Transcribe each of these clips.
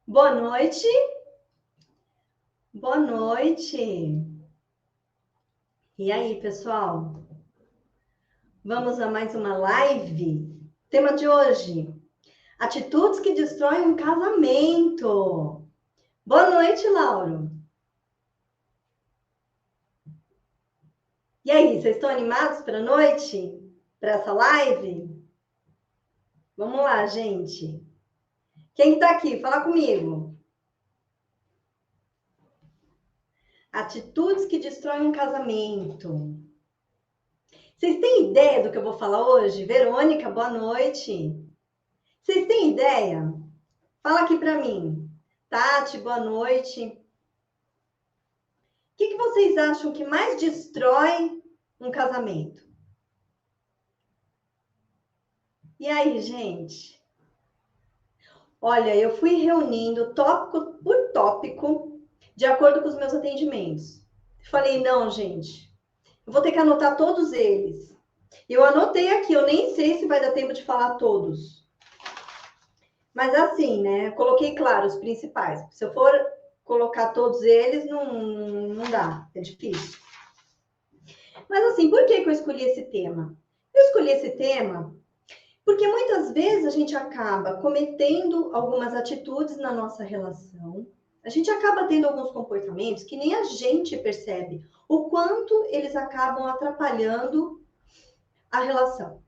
Boa noite. Boa noite. E aí, pessoal? Vamos a mais uma live? Tema de hoje: atitudes que destroem um casamento. Boa noite, Lauro. E aí, vocês estão animados para a noite? Para essa live? Vamos lá, gente. Quem está aqui? Fala comigo. Atitudes que destroem um casamento. Vocês têm ideia do que eu vou falar hoje? Verônica, boa noite. Vocês têm ideia? Fala aqui para mim. Tati, boa noite. O que vocês acham que mais destrói um casamento? E aí, gente? Olha, eu fui reunindo tópico por tópico, de acordo com os meus atendimentos. Falei, não, gente, eu vou ter que anotar todos eles. Eu anotei aqui, eu nem sei se vai dar tempo de falar todos. Mas assim, né? Coloquei, claro, os principais. Se eu for colocar todos eles, não dá, é difícil. Mas assim, por que eu escolhi esse tema? Eu escolhi esse tema porque muitas vezes a gente acaba cometendo algumas atitudes na nossa relação, a gente acaba tendo alguns comportamentos que nem a gente percebe o quanto eles acabam atrapalhando a relação.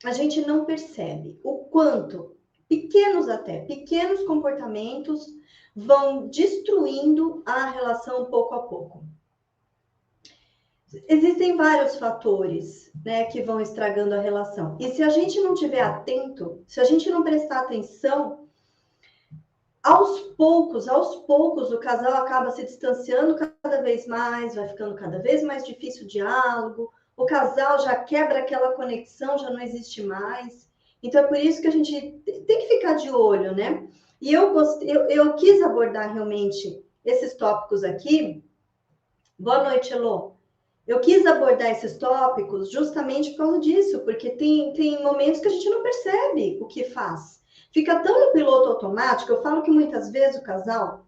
A gente não percebe o quanto pequenos comportamentos vão destruindo a relação pouco a pouco. Existem vários fatores, né, que vão estragando a relação. E se a gente não tiver atento, se a gente não prestar atenção, aos poucos, o casal acaba se distanciando cada vez mais, vai ficando cada vez mais difícil o diálogo, o casal já quebra aquela conexão, já não existe mais. Então é por isso que a gente tem que ficar de olho, né? E eu quis abordar realmente esses tópicos aqui. Boa noite, Elô. Eu quis abordar esses tópicos justamente por causa disso, porque tem momentos que a gente não percebe o que faz. Fica tão no piloto automático, eu falo que muitas vezes o casal,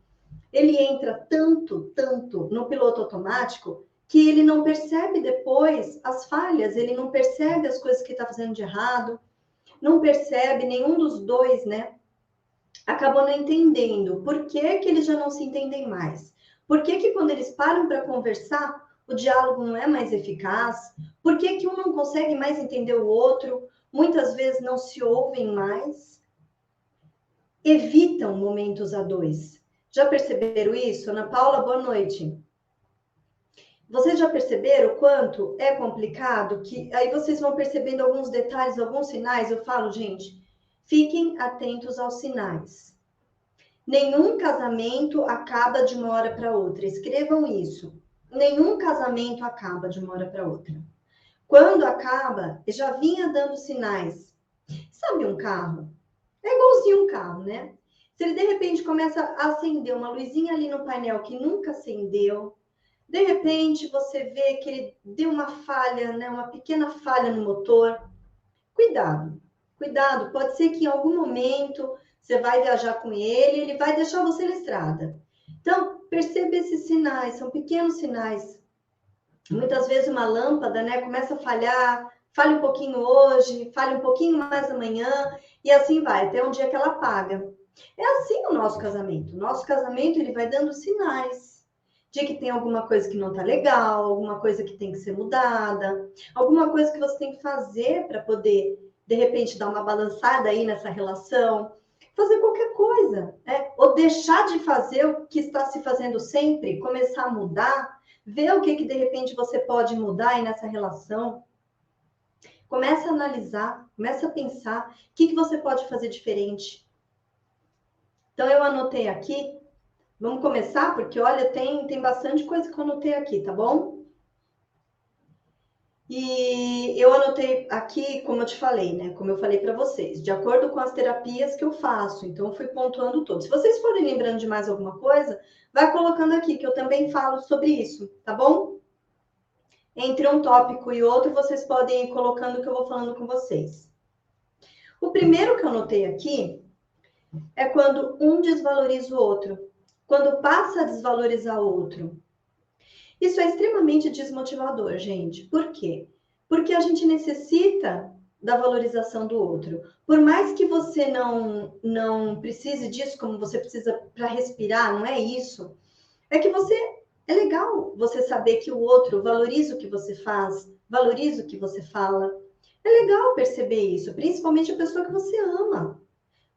ele entra tanto no piloto automático, que ele não percebe depois as falhas, ele não percebe as coisas que está fazendo de errado, não percebe nenhum dos dois, né? Acabou não entendendo por que eles já não se entendem mais. Por que quando eles param para conversar, o diálogo não é mais eficaz? Por que um não consegue mais entender o outro? Muitas vezes não se ouvem mais. Evitam momentos a dois. Já perceberam isso? Ana Paula, boa noite. Vocês já perceberam o quanto é complicado? Que aí vocês vão percebendo alguns detalhes, alguns sinais. Eu falo, gente, fiquem atentos aos sinais. Nenhum casamento acaba de uma hora para outra. Escrevam isso. Nenhum casamento acaba de uma hora para outra. Quando acaba, já vinha dando sinais. Sabe um carro? É igualzinho um carro, né? Se ele de repente começa a acender uma luzinha ali no painel que nunca acendeu, de repente você vê que ele deu uma falha, né? Uma pequena falha no motor. Cuidado, cuidado. Pode ser que em algum momento você vai viajar com ele, ele vai deixar você na estrada. Então, perceba esses sinais, são pequenos sinais. Muitas vezes uma lâmpada, né, começa a falhar, falha um pouquinho hoje, falha um pouquinho mais amanhã, e assim vai, até um dia que ela apaga. É assim o nosso casamento. O nosso casamento, ele vai dando sinais de que tem alguma coisa que não está legal, alguma coisa que tem que ser mudada, alguma coisa que você tem que fazer para poder, de repente, dar uma balançada aí nessa relação, fazer qualquer coisa, né? Ou deixar de fazer o que está se fazendo sempre, começar a mudar, ver o que de repente você pode mudar aí nessa relação. Começa a analisar, começa a pensar o que você pode fazer diferente. Então, eu anotei aqui. Vamos começar? Porque, olha, tem bastante coisa que eu anotei aqui, tá bom? E eu anotei aqui, como eu te falei, né? Como eu falei para vocês, de acordo com as terapias que eu faço. Então, eu fui pontuando tudo. Se vocês forem lembrando de mais alguma coisa, vai colocando aqui, que eu também falo sobre isso, tá bom? Entre um tópico e outro, vocês podem ir colocando o que eu vou falando com vocês. O primeiro que eu anotei aqui é quando um desvaloriza o outro, quando passa a desvalorizar o outro. Isso é extremamente desmotivador, gente. Por quê? Porque a gente necessita da valorização do outro. Por mais que você não precise disso como você precisa para respirar, não é isso. É que você é legal você saber que o outro valoriza o que você faz, valoriza o que você fala. É legal perceber isso, principalmente a pessoa que você ama.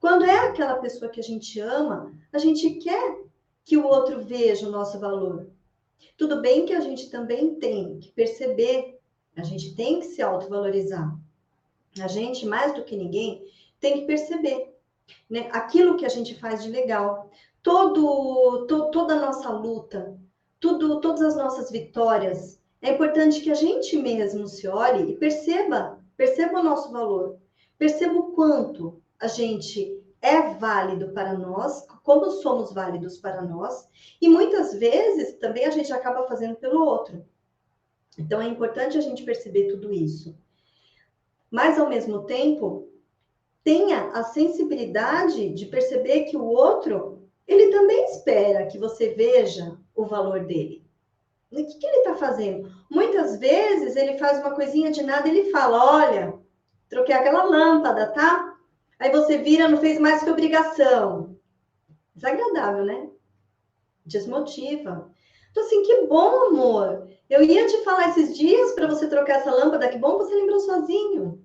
Quando é aquela pessoa que a gente ama, a gente quer que o outro veja o nosso valor. Tudo bem que a gente também tem que perceber, a gente tem que se autovalorizar. A gente, mais do que ninguém, tem que perceber, né, aquilo que a gente faz de legal. Toda a nossa luta, todas as nossas vitórias. É importante que a gente mesmo se olhe e perceba o nosso valor. Perceba o quanto a gente é válido para nós, como somos válidos para nós, e muitas vezes também a gente acaba fazendo pelo outro. Então é importante a gente perceber tudo isso. Mas ao mesmo tempo, tenha a sensibilidade de perceber que o outro, ele também espera que você veja o valor dele. O que ele está fazendo? Muitas vezes ele faz uma coisinha de nada e ele fala: olha, troquei aquela lâmpada, tá? Aí você vira, não fez mais que obrigação. Desagradável, né? Desmotiva. Então, assim, que bom, amor. Eu ia te falar esses dias para você trocar essa lâmpada, que bom que você lembrou sozinho.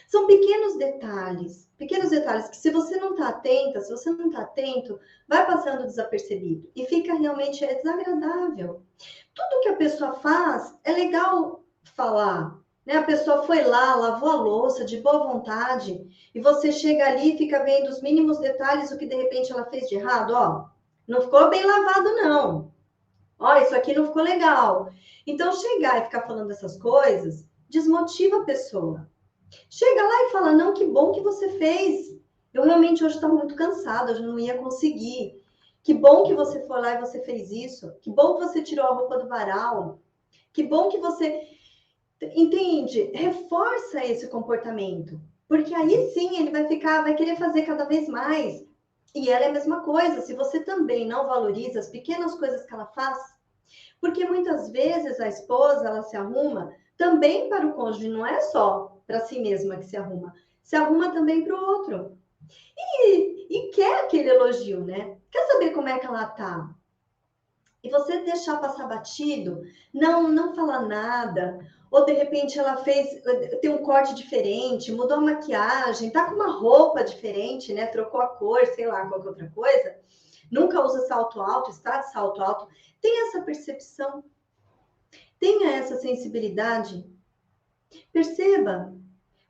São pequenos detalhes que se você não está atenta, se você não está atento, vai passando desapercebido e fica realmente desagradável. Tudo que a pessoa faz é legal falar, né? A pessoa foi lá, lavou a louça de boa vontade e você chega ali e fica vendo os mínimos detalhes, o que de repente ela fez de errado, ó, não ficou bem lavado não. Ó, isso aqui não ficou legal. Então chegar e ficar falando essas coisas desmotiva a pessoa. Chega lá e fala: não, que bom que você fez. Eu realmente hoje estava muito cansada, hoje não ia conseguir. Que bom que você foi lá e você fez isso. Que bom que você tirou a roupa do varal. Que bom que você. Entende? Reforça esse comportamento. Porque aí sim ele vai ficar, vai querer fazer cada vez mais. E ela é a mesma coisa. Se você também não valoriza as pequenas coisas que ela faz, porque muitas vezes a esposa, ela se arruma também para o cônjuge, não é só para si mesma que se arruma também para o outro. E quer aquele elogio, né? Quer saber como é que ela tá? E você deixar passar batido, não falar nada, ou de repente ela tem um corte diferente, mudou a maquiagem, tá com uma roupa diferente, né? Trocou a cor, sei lá, qualquer outra coisa. Nunca usa salto alto, está de salto alto. Tem essa percepção. Tenha essa sensibilidade, perceba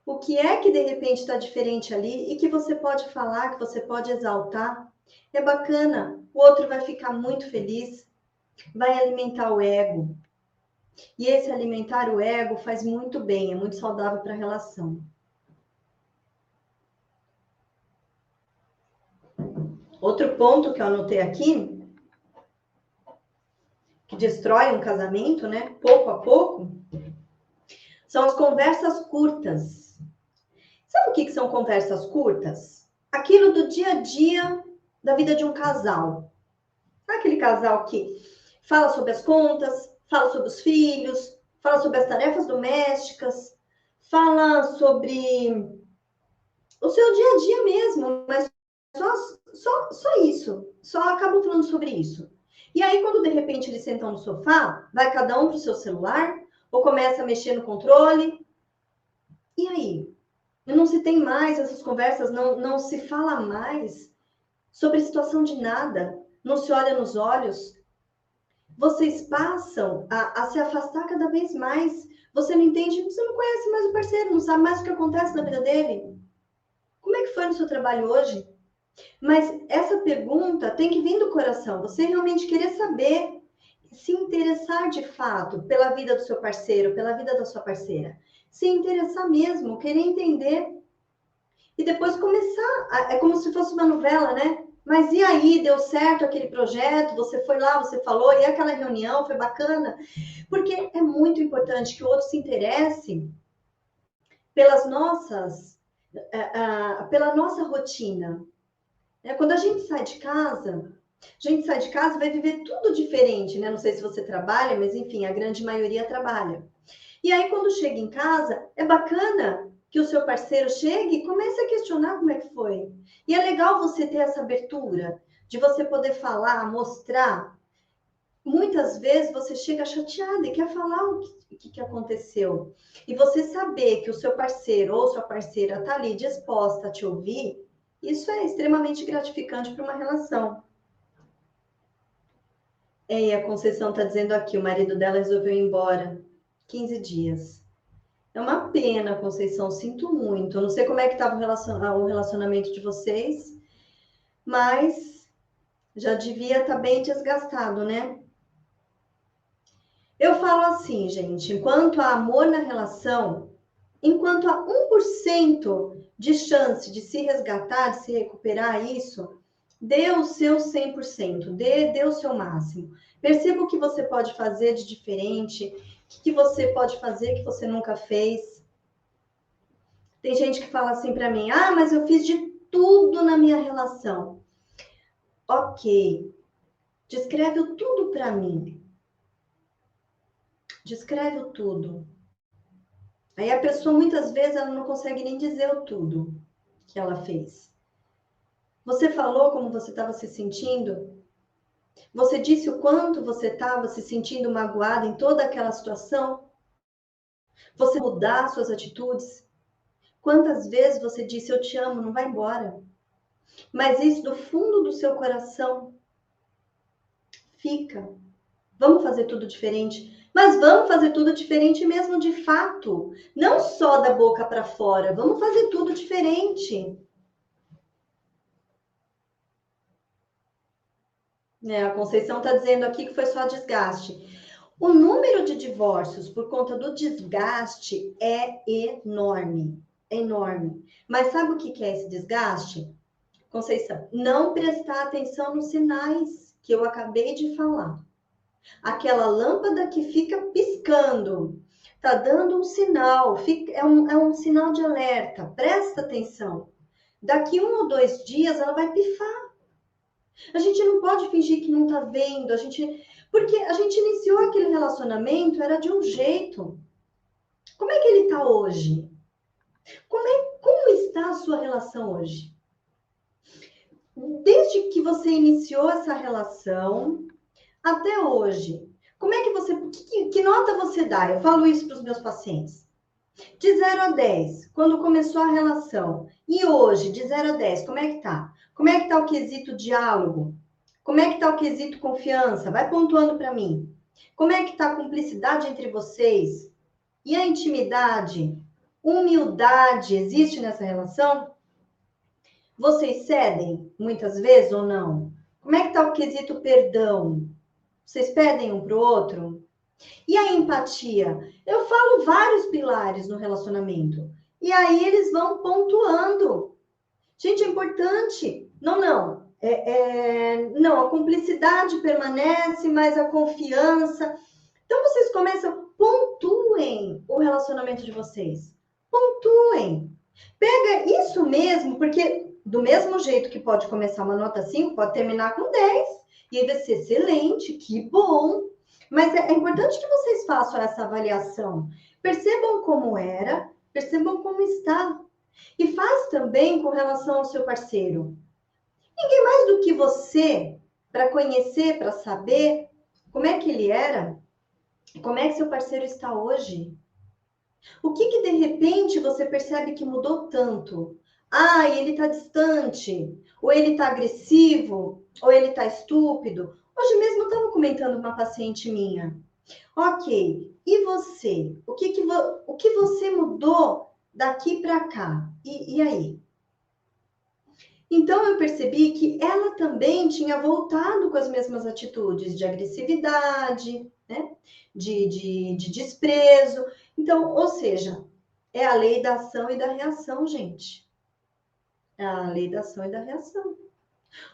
o que é que de repente está diferente ali e que você pode falar, que você pode exaltar. É bacana, o outro vai ficar muito feliz, vai alimentar o ego. E esse alimentar o ego faz muito bem, é muito saudável para a relação. Outro ponto que eu anotei aqui, que destrói um casamento, né, pouco a pouco, são as conversas curtas. Sabe o que são conversas curtas? Aquilo do dia a dia da vida de um casal. Sabe aquele casal que fala sobre as contas, fala sobre os filhos, fala sobre as tarefas domésticas, fala sobre o seu dia a dia mesmo, mas só isso. Só acabam falando sobre isso. E aí, quando de repente eles sentam no sofá, vai cada um para o seu celular, ou começa a mexer no controle. E aí? Não se tem mais essas conversas, não se fala mais sobre situação de nada, não se olha nos olhos. Vocês passam a se afastar cada vez mais. Você não entende, você não conhece mais o parceiro, não sabe mais o que acontece na vida dele. Como é que foi no seu trabalho hoje? Mas essa pergunta tem que vir do coração. Você realmente querer saber, se interessar de fato pela vida do seu parceiro, pela vida da sua parceira. Se interessar mesmo, querer entender. E depois começar, é como se fosse uma novela, né? Mas e aí, deu certo aquele projeto? Você foi lá, você falou, e aquela reunião foi bacana? Porque é muito importante que o outro se interesse pelas nossas, pela nossa rotina. Quando a gente sai de casa, vai viver tudo diferente, né? Não sei se você trabalha, mas enfim, a grande maioria trabalha. E aí, quando chega em casa, é bacana que o seu parceiro chegue e comece a questionar como é que foi. E é legal você ter essa abertura, de você poder falar, mostrar. Muitas vezes você chega chateada e quer falar o que aconteceu. E você saber que o seu parceiro ou sua parceira está ali disposta a te ouvir, isso é extremamente gratificante para uma relação. E a Conceição está dizendo aqui, o marido dela resolveu ir embora. 15 dias. É uma pena, Conceição, sinto muito. Eu não sei como é que estava o relacionamento de vocês, mas já devia estar bem desgastado, né? Eu falo assim, gente, enquanto há amor na relação, enquanto há 1% de chance de se resgatar, de se recuperar isso, dê o seu 100%, dê o seu máximo. Perceba o que você pode fazer de diferente, o que você pode fazer que você nunca fez. Tem gente que fala assim para mim, mas eu fiz de tudo na minha relação. Ok, descreve o tudo para mim. Descreve o tudo. Aí a pessoa, muitas vezes, ela não consegue nem dizer o tudo que ela fez. Você falou como você estava se sentindo? Você disse o quanto você estava se sentindo magoada em toda aquela situação? Você mudar suas atitudes? Quantas vezes você disse, eu te amo, não vai embora? Mas isso do fundo do seu coração fica. Vamos fazer tudo diferente. Mas vamos fazer tudo diferente mesmo de fato. Não só da boca para fora. Vamos fazer tudo diferente. A Conceição está dizendo aqui que foi só desgaste. O número de divórcios por conta do desgaste é enorme. Enorme. Mas sabe o que é esse desgaste? Conceição, não prestar atenção nos sinais que eu acabei de falar. Aquela lâmpada que fica piscando, tá dando um sinal, é um sinal de alerta, presta atenção. Daqui 1 ou 2 dias ela vai pifar. A gente não pode fingir que não tá vendo, porque a gente iniciou aquele relacionamento, era de um jeito. Como é que ele tá hoje? Como está a sua relação hoje? Desde que você iniciou essa relação até hoje, como é que você, que nota você dá? Eu falo isso para os meus pacientes. De 0 a 10, quando começou a relação, e hoje, de 0 a 10, como é que tá? Como é que tá o quesito diálogo? Como é que tá o quesito confiança? Vai pontuando para mim. Como é que tá a cumplicidade entre vocês? E a intimidade? Humildade existe nessa relação? Vocês cedem muitas vezes ou não? Como é que tá o quesito perdão? Vocês pedem um para o outro? E a empatia? Eu falo vários pilares no relacionamento. E aí eles vão pontuando. Gente, é importante. Não. Não, a cumplicidade permanece, mas a confiança. Então vocês começam, pontuem o relacionamento de vocês. Pontuem. Pega isso mesmo, porque do mesmo jeito que pode começar uma nota 5, pode terminar com 10. E aí vai ser excelente, que bom. Mas é importante que vocês façam essa avaliação. Percebam como era, percebam como está. E faz também com relação ao seu parceiro. Ninguém mais do que você para conhecer, para saber como é que ele era, como é que seu parceiro está hoje. O que de repente você percebe que mudou tanto? Ele está distante, ou ele está agressivo, ou ele está estúpido. Hoje mesmo eu estava comentando uma paciente minha. Ok, e você? O que você mudou daqui para cá? E aí? Então eu percebi que ela também tinha voltado com as mesmas atitudes de agressividade, né? De desprezo. Então, ou seja, é a lei da ação e da reação, gente. É a lei da ação e da reação.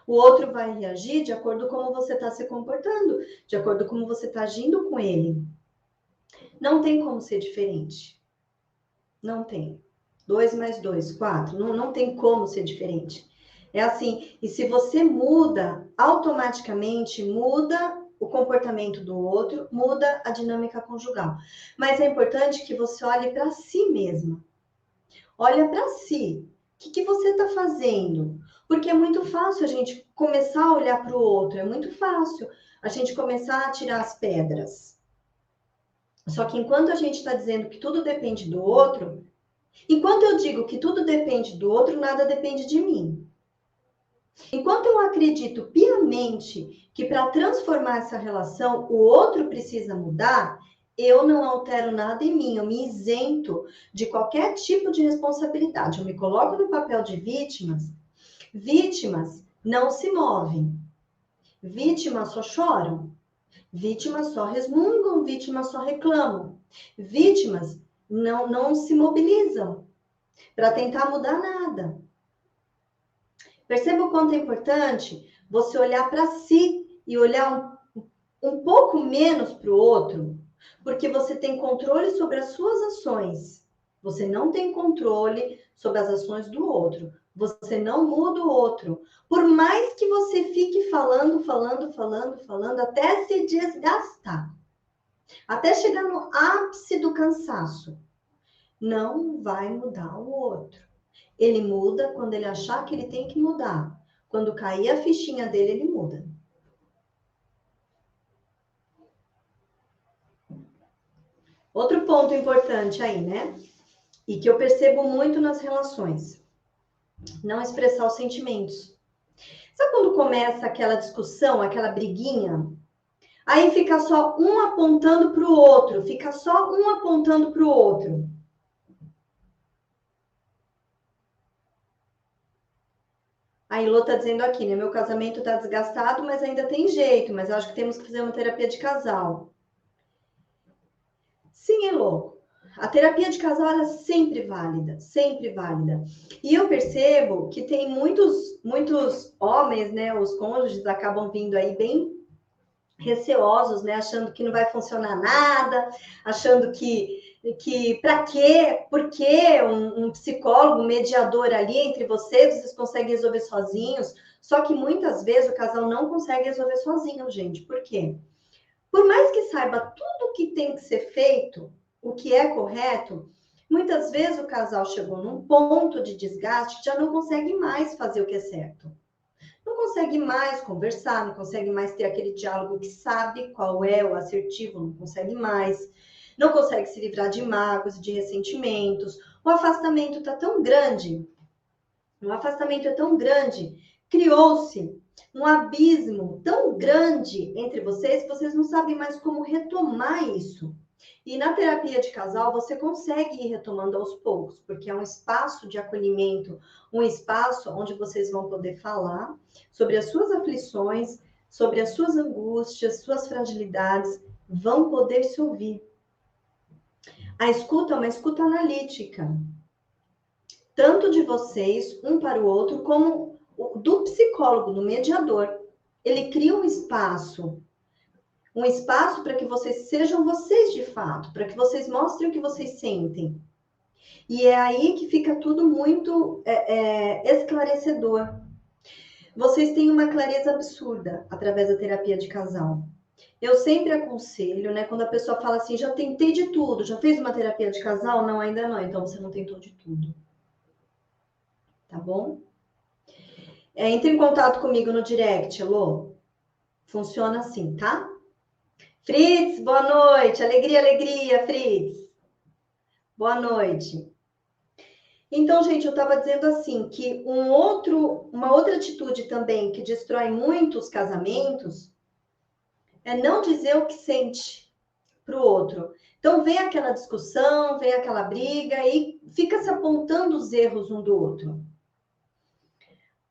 O outro vai reagir de acordo com como você está se comportando, de acordo com como você está agindo com ele. Não tem como ser diferente. Não tem. 2 mais 2, 4. Não tem como ser diferente. É assim, e se você muda, automaticamente muda o comportamento do outro, muda a dinâmica conjugal. Mas é importante que você olhe para si mesma. Olha para si. O que você está fazendo? Porque é muito fácil a gente começar a olhar para o outro, é muito fácil a gente começar a tirar as pedras. Só que enquanto a gente está dizendo que tudo depende do outro, enquanto eu digo que tudo depende do outro, nada depende de mim. Enquanto eu acredito piamente que para transformar essa relação o outro precisa mudar, eu não altero nada em mim, eu me isento de qualquer tipo de responsabilidade. Eu me coloco no papel de vítimas. Vítimas não se movem. Vítimas só choram. Vítimas só resmungam, vítimas só reclamam. Vítimas não se mobilizam para tentar mudar nada. Perceba o quanto é importante você olhar para si e olhar um pouco menos para o outro, porque você tem controle sobre as suas ações. Você não tem controle sobre as ações do outro. Você não muda o outro. Por mais que você fique falando até se desgastar, até chegar no ápice do cansaço, não vai mudar o outro. Ele muda quando ele achar que ele tem que mudar. Quando cair a fichinha dele, ele muda. Outro ponto importante aí, né? E que eu percebo muito nas relações. Não expressar os sentimentos. Sabe quando começa aquela discussão, aquela briguinha? Aí fica só um apontando para o outro. Fica só um apontando para o outro. A Ilô tá dizendo aqui, né? Meu casamento tá desgastado, mas ainda tem jeito. Mas eu acho que temos que fazer uma terapia de casal. Sim, Elô. A terapia de casal ela é sempre válida, sempre válida. E eu percebo que tem muitos homens, né? Os cônjuges acabam vindo aí bem receosos, né? Achando que não vai funcionar nada, achando que para quê? Por que um psicólogo, um mediador ali entre vocês conseguem resolver sozinhos? Só que muitas vezes o casal não consegue resolver sozinho, gente. Por quê? Por mais que saiba tudo o que tem que ser feito, o que é correto, muitas vezes o casal chegou num ponto de desgaste que já não consegue mais fazer o que é certo. Não consegue mais conversar, não consegue mais ter aquele diálogo que sabe qual é o assertivo, não consegue mais. Não consegue se livrar de mágoas, de ressentimentos. O afastamento está tão grande, o afastamento é tão grande, criou-se um abismo tão grande entre vocês que vocês não sabem mais como retomar isso. E na terapia de casal você consegue ir retomando aos poucos, porque é um espaço de acolhimento, um espaço onde vocês vão poder falar sobre as suas aflições, sobre as suas angústias, suas fragilidades, vão poder se ouvir. A escuta é uma escuta analítica, tanto de vocês, um para o outro, como do psicólogo, do mediador. Ele cria um espaço para que vocês sejam vocês de fato, para que vocês mostrem o que vocês sentem. E é aí que fica tudo muito esclarecedor. Vocês têm uma clareza absurda através da terapia de casal. Eu sempre aconselho, né? Quando a pessoa fala assim, já tentei de tudo, já fez uma terapia de casal? Não, ainda não. Então você não tentou de tudo. Tá bom? Entre em contato comigo no direct, Elô. Funciona assim, tá? Fritz, boa noite. Alegria, alegria, Fritz. Boa noite. Então, gente, eu estava dizendo assim que uma outra atitude também que destrói muitos casamentos é não dizer o que sente para o outro. Então, vem aquela discussão, vem aquela briga e fica se apontando os erros um do outro.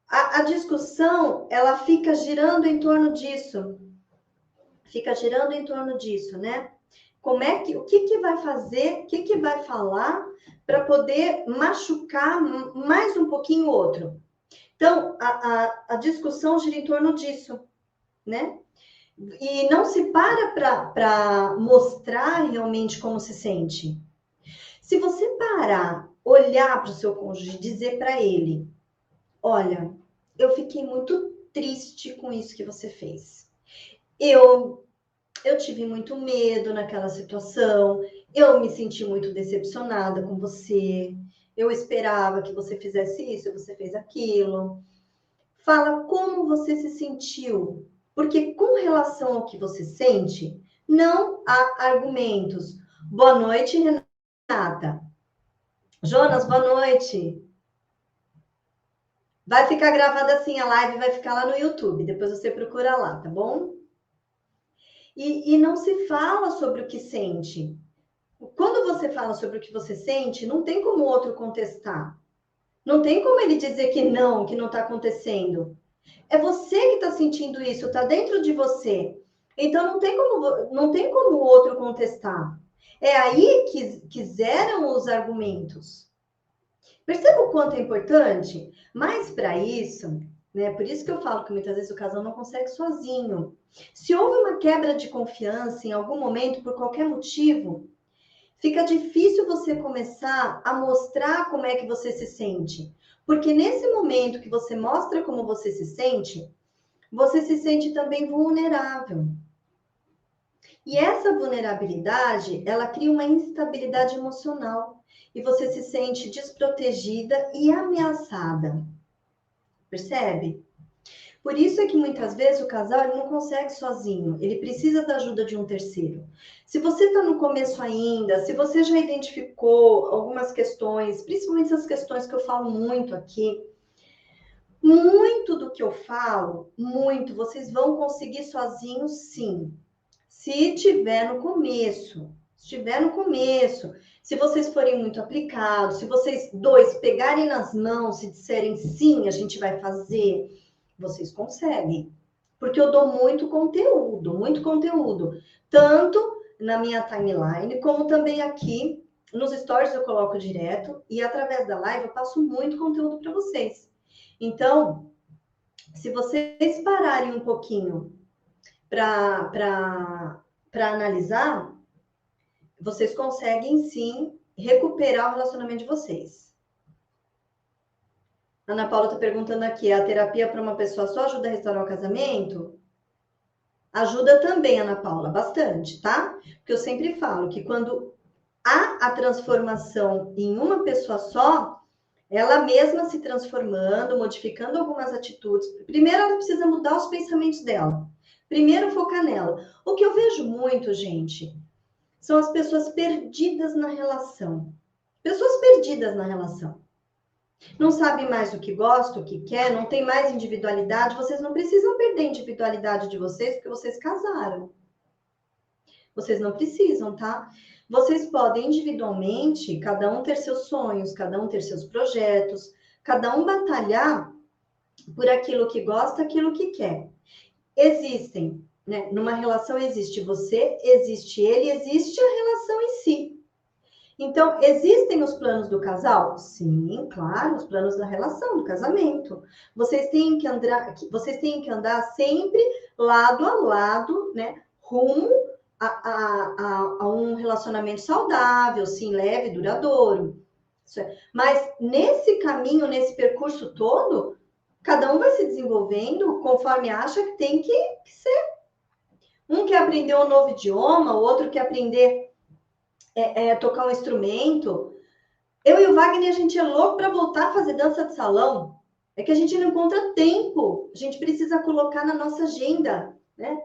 A discussão, ela fica girando em torno disso. Fica girando em torno disso, né? O que vai fazer, o que vai falar para poder machucar mais um pouquinho o outro. Então, a discussão gira em torno disso, né? E não se para mostrar realmente como se sente. Se você parar, olhar para o seu cônjuge e dizer para ele, olha, eu fiquei muito triste com isso que você fez. Eu tive muito medo naquela situação, eu me senti muito decepcionada com você, eu esperava que você fizesse isso, você fez aquilo. Fala como você se sentiu, porque com relação ao que você sente, não há argumentos. Boa noite, Renata. Jonas, boa noite. Vai ficar gravada assim a live, vai ficar lá no YouTube, depois você procura lá, tá bom? E não se fala sobre o que sente. Quando você fala sobre o que você sente, não tem como o outro contestar. Não tem como ele dizer que não está acontecendo. É você que está sentindo isso, está dentro de você. Então não tem como o outro contestar. É aí que zeram os argumentos. Perceba o quanto é importante? Mas para isso, né? Por isso que eu falo que muitas vezes o casal não consegue sozinho. Se houve uma quebra de confiança em algum momento, por qualquer motivo, fica difícil você começar a mostrar como é que você se sente. Porque nesse momento que você mostra como você se sente também vulnerável. E essa vulnerabilidade, ela cria uma instabilidade emocional. E você se sente desprotegida e ameaçada. Percebe? Por isso é que muitas vezes o casal ele não consegue sozinho, ele precisa da ajuda de um terceiro. Se você está no começo ainda, se você já identificou algumas questões, principalmente essas questões que eu falo muito aqui, muito do que eu falo, muito, vocês vão conseguir sozinhos, sim. Se tiver no começo, se vocês forem muito aplicados, se vocês dois pegarem nas mãos e disserem sim, a gente vai fazer, vocês conseguem. Porque eu dou muito conteúdo. Tanto na minha timeline, como também aqui nos stories eu coloco direto e através da live eu passo muito conteúdo para vocês. Então, se vocês pararem um pouquinho para analisar, vocês conseguem sim recuperar o relacionamento de vocês. Ana Paula está perguntando aqui, a terapia para uma pessoa só ajuda a restaurar o casamento? Ajuda também, Ana Paula, bastante, tá? Porque eu sempre falo que quando há a transformação em uma pessoa só, ela mesma se transformando, modificando algumas atitudes. Primeiro, ela precisa mudar os pensamentos dela. Primeiro, focar nela. O que eu vejo muito, gente, são as pessoas perdidas na relação. Pessoas perdidas na relação. Não sabe mais o que gosta, o que quer, não tem mais individualidade. Vocês não precisam perder a individualidade de vocês, porque vocês casaram. Vocês não precisam, tá? Vocês podem individualmente, cada um ter seus sonhos, cada um ter seus projetos, cada um batalhar por aquilo que gosta, aquilo que quer. Existem, né? Numa relação existe você, existe ele, existe a relação em si. Então, existem os planos do casal? Sim, claro, os planos da relação, do casamento. Vocês têm que andar sempre lado a lado, né? Rumo a um relacionamento saudável, sim, leve, duradouro. Mas nesse caminho, nesse percurso todo, cada um vai se desenvolvendo conforme acha que tem que ser. Um quer aprender um novo idioma, o outro quer aprender tocar um instrumento. Eu e o Wagner, a gente é louco para voltar a fazer dança de salão. É que a gente não encontra tempo. A gente precisa colocar na nossa agenda, né?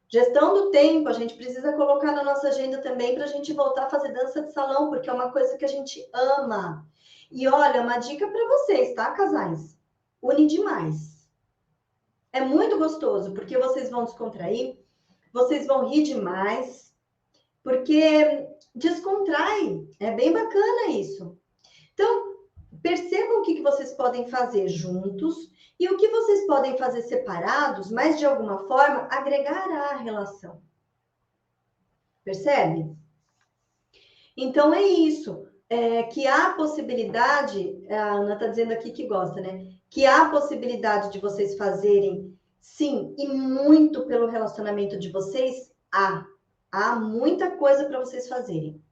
Gestão do tempo, a gente precisa colocar na nossa agenda também para a gente voltar a fazer dança de salão, porque é uma coisa que a gente ama. E olha, uma dica para vocês, tá, casais? Une demais. É muito gostoso, porque vocês vão descontrair, vocês vão rir demais, porque descontrai. É bem bacana isso. Então, percebam o que vocês podem fazer juntos e o que vocês podem fazer separados, mas de alguma forma agregar à relação. Percebe? Então é isso. Que há possibilidade, a Ana está dizendo aqui que gosta, né? Que há possibilidade de vocês fazerem, sim, e muito pelo relacionamento de vocês, há muita coisa para vocês fazerem.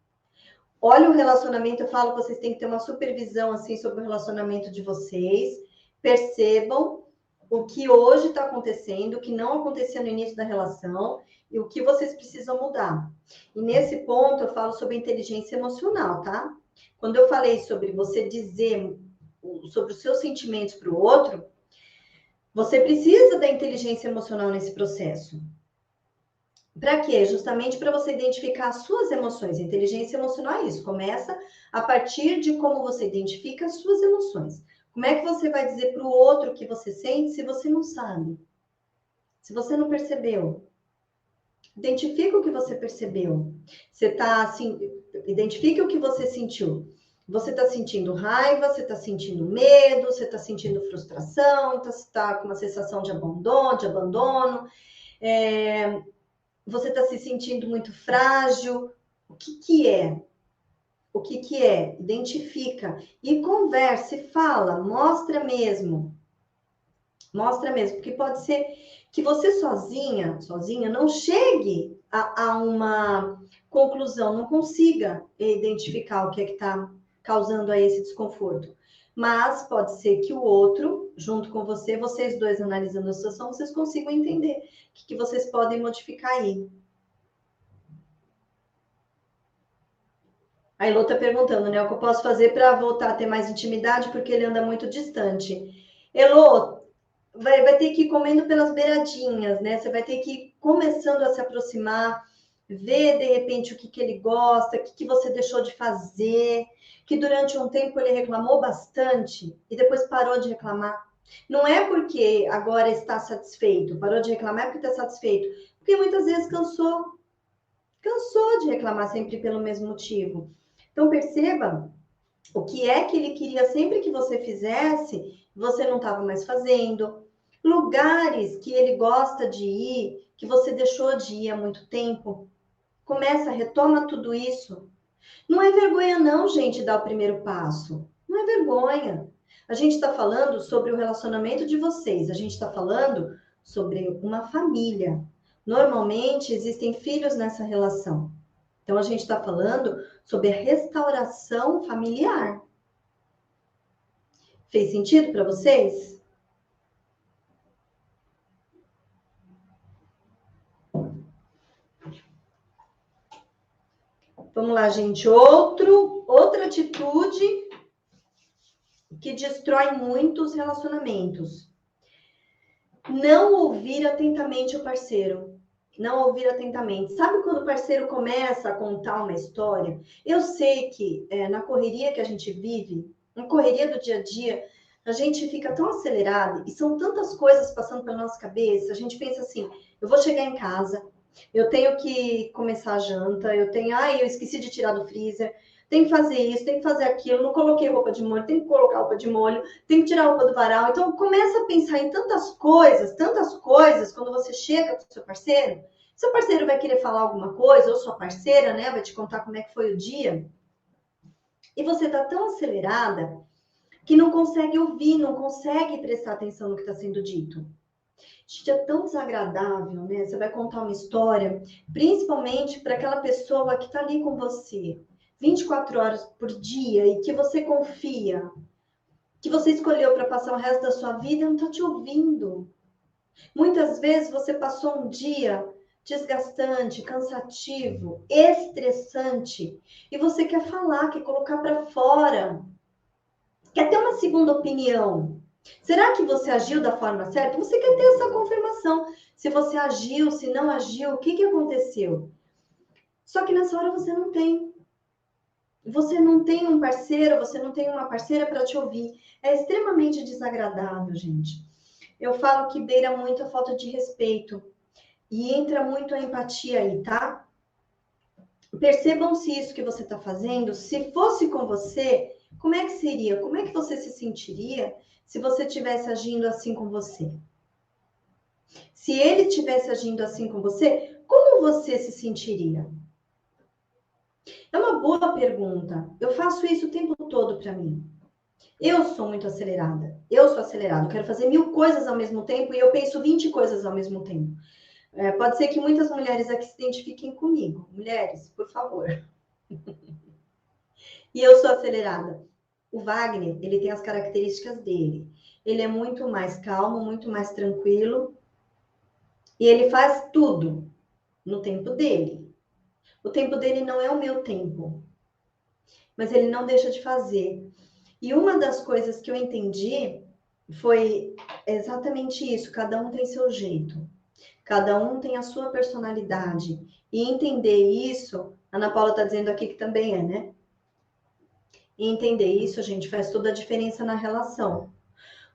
Olha o relacionamento, eu falo que vocês têm que ter uma supervisão assim sobre o relacionamento de vocês. Percebam o que hoje está acontecendo, o que não acontecia no início da relação e o que vocês precisam mudar. E nesse ponto eu falo sobre inteligência emocional, tá? Quando eu falei sobre você dizer sobre os seus sentimentos para o outro, você precisa da inteligência emocional nesse processo. Para quê? Justamente para você identificar as suas emoções. Inteligência emocional é isso. Começa a partir de como você identifica as suas emoções. Como é que você vai dizer para o outro o que você sente se você não sabe? Se você não percebeu? Identifica o que você percebeu. Você está assim, identifique o que você sentiu. Você está sentindo raiva, você está sentindo medo, você está sentindo frustração, está com uma sensação de abandono, você está se sentindo muito frágil. O que é? O que é? Identifica e converse, fala, mostra mesmo. Mostra mesmo, porque pode ser que você sozinha não chegue a uma conclusão, não consiga identificar o que é que está causando aí esse desconforto. Mas pode ser que o outro, junto com você, vocês dois analisando a situação, vocês consigam entender o que vocês podem modificar aí. A Elô está perguntando, né? O que eu posso fazer para voltar a ter mais intimidade, porque ele anda muito distante. Elô, vai ter que ir comendo pelas beiradinhas, né? Você vai ter que ir começando a se aproximar, ver de repente o que ele gosta, o que você deixou de fazer, que durante um tempo ele reclamou bastante e depois parou de reclamar. Não é porque agora está satisfeito, parou de reclamar é porque está satisfeito, porque muitas vezes cansou de reclamar sempre pelo mesmo motivo. Então perceba o que é que ele queria sempre que você fizesse, você não estava mais fazendo. Lugares que ele gosta de ir, que você deixou de ir há muito tempo. Começa, retoma tudo isso. Não é vergonha não, gente, dar o primeiro passo. Não é vergonha. A gente está falando sobre o relacionamento de vocês. A gente está falando sobre uma família. Normalmente existem filhos nessa relação. Então a gente está falando sobre a restauração familiar. Fez sentido para vocês? Vamos lá, gente. Outra atitude que destrói muito os relacionamentos. Não ouvir atentamente o parceiro. Não ouvir atentamente. Sabe quando o parceiro começa a contar uma história? Eu sei que na correria que a gente vive, na correria do dia a dia, a gente fica tão acelerado e são tantas coisas passando pela nossa cabeça. A gente pensa assim: eu vou chegar em casa, eu tenho que começar a janta, eu esqueci de tirar do freezer, tem que fazer isso, tem que fazer aquilo, não coloquei roupa de molho, tem que colocar roupa de molho, tem que tirar a roupa do varal. Então, começa a pensar em tantas coisas, quando você chega com seu parceiro vai querer falar alguma coisa, ou sua parceira, né, vai te contar como é que foi o dia, e você tá tão acelerada que não consegue ouvir, não consegue prestar atenção no que está sendo dito. Gente, é tão desagradável, né? Você vai contar uma história, principalmente para aquela pessoa que está ali com você 24 horas por dia e que você confia, que você escolheu para passar o resto da sua vida, não está te ouvindo. Muitas vezes você passou um dia desgastante, cansativo, estressante, e você quer falar, quer colocar para fora, quer ter uma segunda opinião. Será que você agiu da forma certa? Você quer ter essa confirmação. Se você agiu, se não agiu, o que aconteceu? Só que nessa hora você não tem. Você não tem um parceiro, você não tem uma parceira para te ouvir. É extremamente desagradável, gente. Eu falo que beira muito a falta de respeito. E entra muito a empatia aí, tá? Percebam se isso que você está fazendo, se fosse com você, como é que seria? Como é que você se sentiria se você estivesse agindo assim com você? Se ele estivesse agindo assim com você, como você se sentiria? É uma boa pergunta. Eu faço isso o tempo todo para mim. Eu sou muito acelerada. Eu sou acelerada. Eu quero fazer 1000 coisas ao mesmo tempo e eu penso 20 coisas ao mesmo tempo. Pode ser que muitas mulheres aqui se identifiquem comigo. Mulheres, por favor. E eu sou acelerada. O Wagner, ele tem as características dele. Ele é muito mais calmo, muito mais tranquilo. E ele faz tudo no tempo dele. O tempo dele não é o meu tempo, mas ele não deixa de fazer. E uma das coisas que eu entendi foi exatamente isso: cada um tem seu jeito, cada um tem a sua personalidade. E entender isso, a Ana Paula está dizendo aqui que também é, né? E entender isso, gente, faz toda a diferença na relação.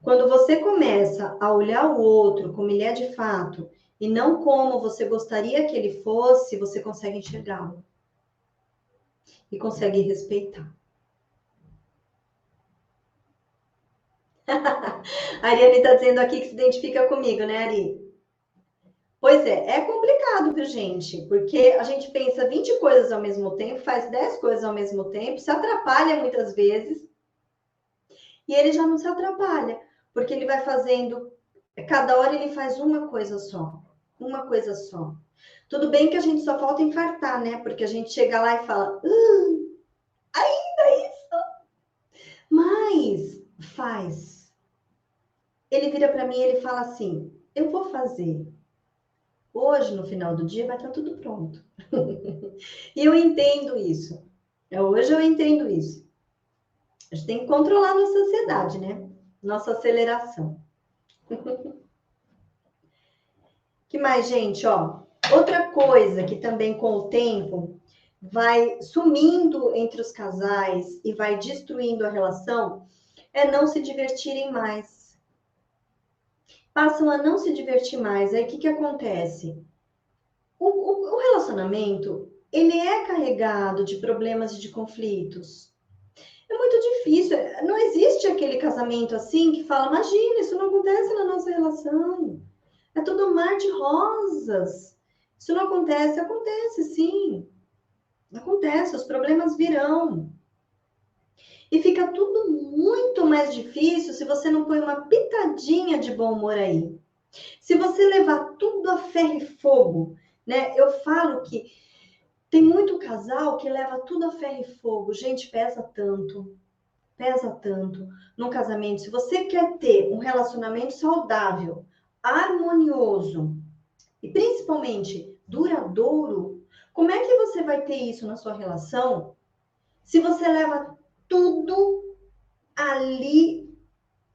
Quando você começa a olhar o outro como ele é de fato e não como você gostaria que ele fosse, você consegue enxergá-lo e consegue respeitar. A Ariane está dizendo aqui que se identifica comigo, né, Ari? Pois é complicado, viu, gente? Porque a gente pensa 20 coisas ao mesmo tempo, faz 10 coisas ao mesmo tempo, se atrapalha muitas vezes, e ele já não se atrapalha, porque ele vai fazendo, cada hora ele faz uma coisa só, uma coisa só. Tudo bem que a gente só falta infartar, né? Porque a gente chega lá e fala, ainda isso? Mas faz. Ele vira para mim e ele fala assim, eu vou fazer. Hoje, no final do dia, vai estar tudo pronto. E eu entendo isso. Hoje eu entendo isso. A gente tem que controlar nossa ansiedade, né? Nossa aceleração. Que mais, gente? Ó, outra coisa que também com o tempo vai sumindo entre os casais e vai destruindo a relação é não se divertirem mais. Passam a não se divertir mais. Aí o que, que acontece? O relacionamento, ele é carregado de problemas e de conflitos. É muito difícil. Não existe aquele casamento assim que fala, imagina, isso não acontece na nossa relação. É tudo um mar de rosas. Isso não acontece, acontece sim. Acontece, os problemas virão. E fica tudo muito mais difícil se você não põe uma pitadinha de bom humor aí. Se você levar tudo a ferro e fogo, né? Eu falo que tem muito casal que leva tudo a ferro e fogo. Gente, pesa tanto no casamento. Se você quer ter um relacionamento saudável, harmonioso e principalmente duradouro, como é que você vai ter isso na sua relação se você leva tudo ali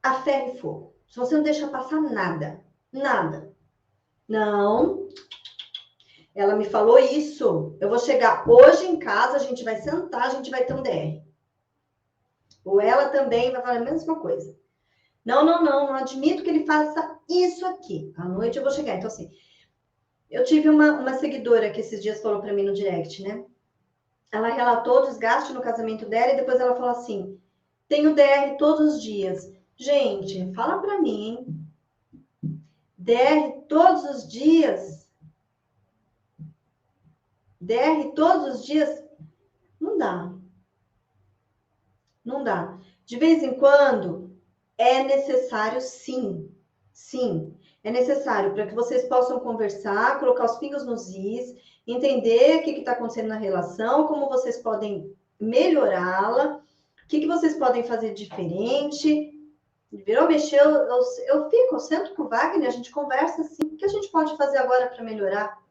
a ferro e fogo? Se você não deixa passar nada, nada. Não, ela me falou isso. Eu vou chegar hoje em casa, a gente vai sentar, a gente vai ter um DR. Ou ela também vai falar a mesma coisa. Não admito que ele faça isso aqui. À noite eu vou chegar. Então, assim, eu tive uma seguidora que esses dias falou para mim no direct, né? Ela relatou o desgaste no casamento dela e depois ela falou assim: tenho DR todos os dias. Gente, fala para mim, hein? DR todos os dias? DR todos os dias? Não dá. Não dá. De vez em quando é necessário, sim. Sim, é necessário para que vocês possam conversar, colocar os pingos nos is, entender o que está acontecendo na relação, como vocês podem melhorá-la, o que vocês podem fazer diferente. Virou, mexeu, eu sento com o Wagner, a gente conversa assim, o que a gente pode fazer agora para melhorar?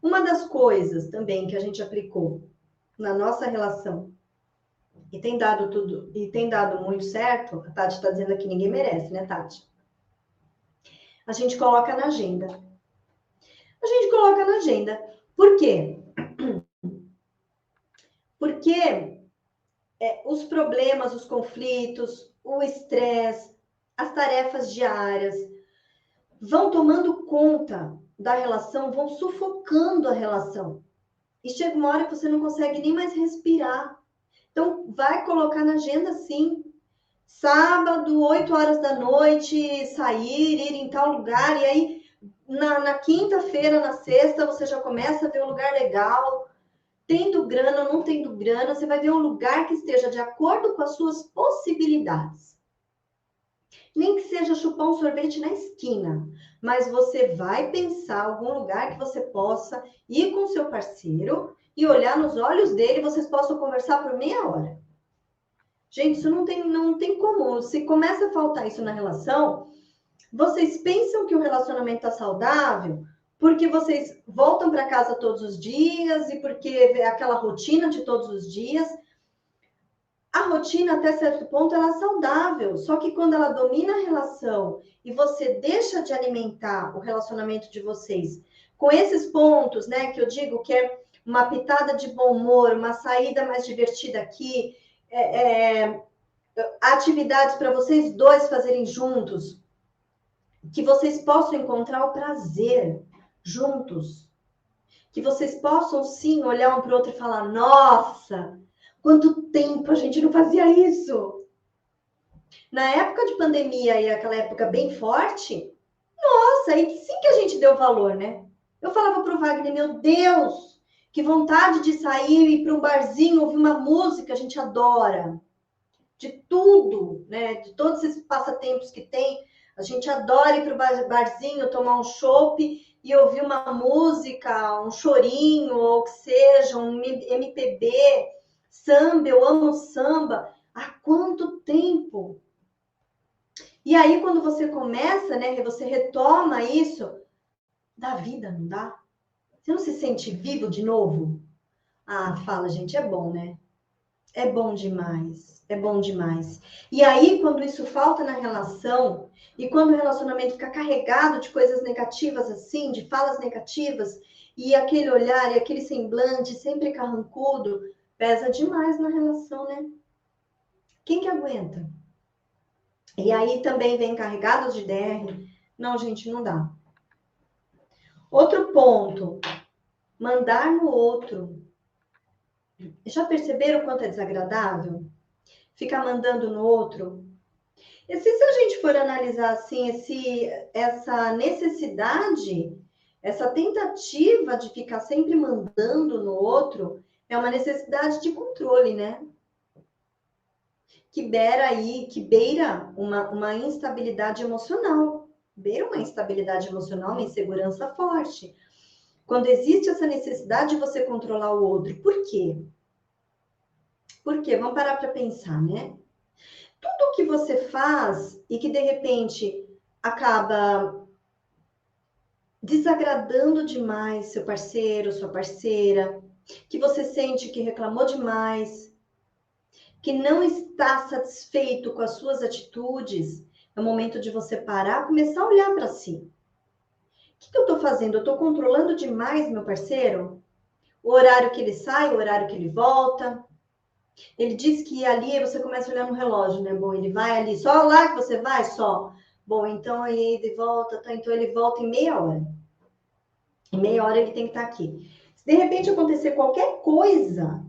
Uma das coisas também que a gente aplicou na nossa relação e tem dado tudo, e tem dado muito certo, a Tati está dizendo aqui, ninguém merece, né, Tati? A gente coloca na agenda. A gente coloca na agenda. Por quê? Porque os problemas, os conflitos, o estresse, as tarefas diárias vão tomando conta da relação, vão sufocando a relação. E chega uma hora que você não consegue nem mais respirar. Então, vai colocar na agenda, sim. Sábado, 8 horas da noite, sair, ir em tal lugar, e aí na quinta-feira, na sexta, você já começa a ver um lugar legal, tendo grana, não tendo grana, você vai ver um lugar que esteja de acordo com as suas possibilidades. Nem que seja chupar um sorvete na esquina, mas você vai pensar algum lugar que você possa ir com seu parceiro e olhar nos olhos dele, vocês possam conversar por meia hora. Gente, isso não tem como. Se começa a faltar isso na relação, vocês pensam que o relacionamento está saudável porque vocês voltam para casa todos os dias e porque é aquela rotina de todos os dias. A rotina, até certo ponto, ela é saudável, só que quando ela domina a relação e você deixa de alimentar o relacionamento de vocês com esses pontos, né, que eu digo que é uma pitada de bom humor, uma saída mais divertida aqui, atividades para vocês dois fazerem juntos, que vocês possam encontrar o prazer juntos, que vocês possam sim olhar um para o outro e falar: nossa, quanto tempo a gente não fazia isso! Na época de pandemia e aquela época bem forte, nossa, aí sim que a gente deu valor, né? Eu falava pro Wagner, meu Deus, que vontade de sair e ir para um barzinho, ouvir uma música, a gente adora. De tudo, né? De todos esses passatempos que tem, a gente adora ir para o barzinho, tomar um chopp e ouvir uma música, um chorinho, ou que seja, um MPB, samba, eu amo samba. Há quanto tempo? E aí, quando você começa, né, você retoma isso, dá vida, não dá? Você não se sente vivo de novo? Ah, fala, gente, é bom, né? É bom demais, é bom demais. E aí, quando isso falta na relação, e quando o relacionamento fica carregado de coisas negativas assim, de falas negativas, e aquele olhar e aquele semblante sempre carrancudo, pesa demais na relação, né? Quem que aguenta? E aí também vem carregados de DR. Não, gente, não dá. Outro ponto, mandar no outro. Já perceberam o quanto é desagradável? Ficar mandando no outro. E se a gente for analisar assim, essa necessidade, essa tentativa de ficar sempre mandando no outro, é uma necessidade de controle, né? Que beira uma instabilidade emocional. Beira uma instabilidade emocional, uma insegurança forte. Quando existe essa necessidade de você controlar o outro. Por quê? Por quê? Vamos parar para pensar, né? Tudo que você faz e que de repente acaba desagradando demais seu parceiro, sua parceira, que você sente que reclamou demais, que não está satisfeito com as suas atitudes, é o momento de você parar, começar a olhar para si. O que eu estou fazendo? Eu estou controlando demais meu parceiro? O horário que ele sai, o horário que ele volta. Ele disse que ia ali, aí você começa a olhar no relógio, né? Bom, ele vai ali, só lá que você vai, só. Bom, então aí ele volta, tá? Então ele volta em meia hora. Em meia hora ele tem que estar aqui. Se de repente acontecer qualquer coisa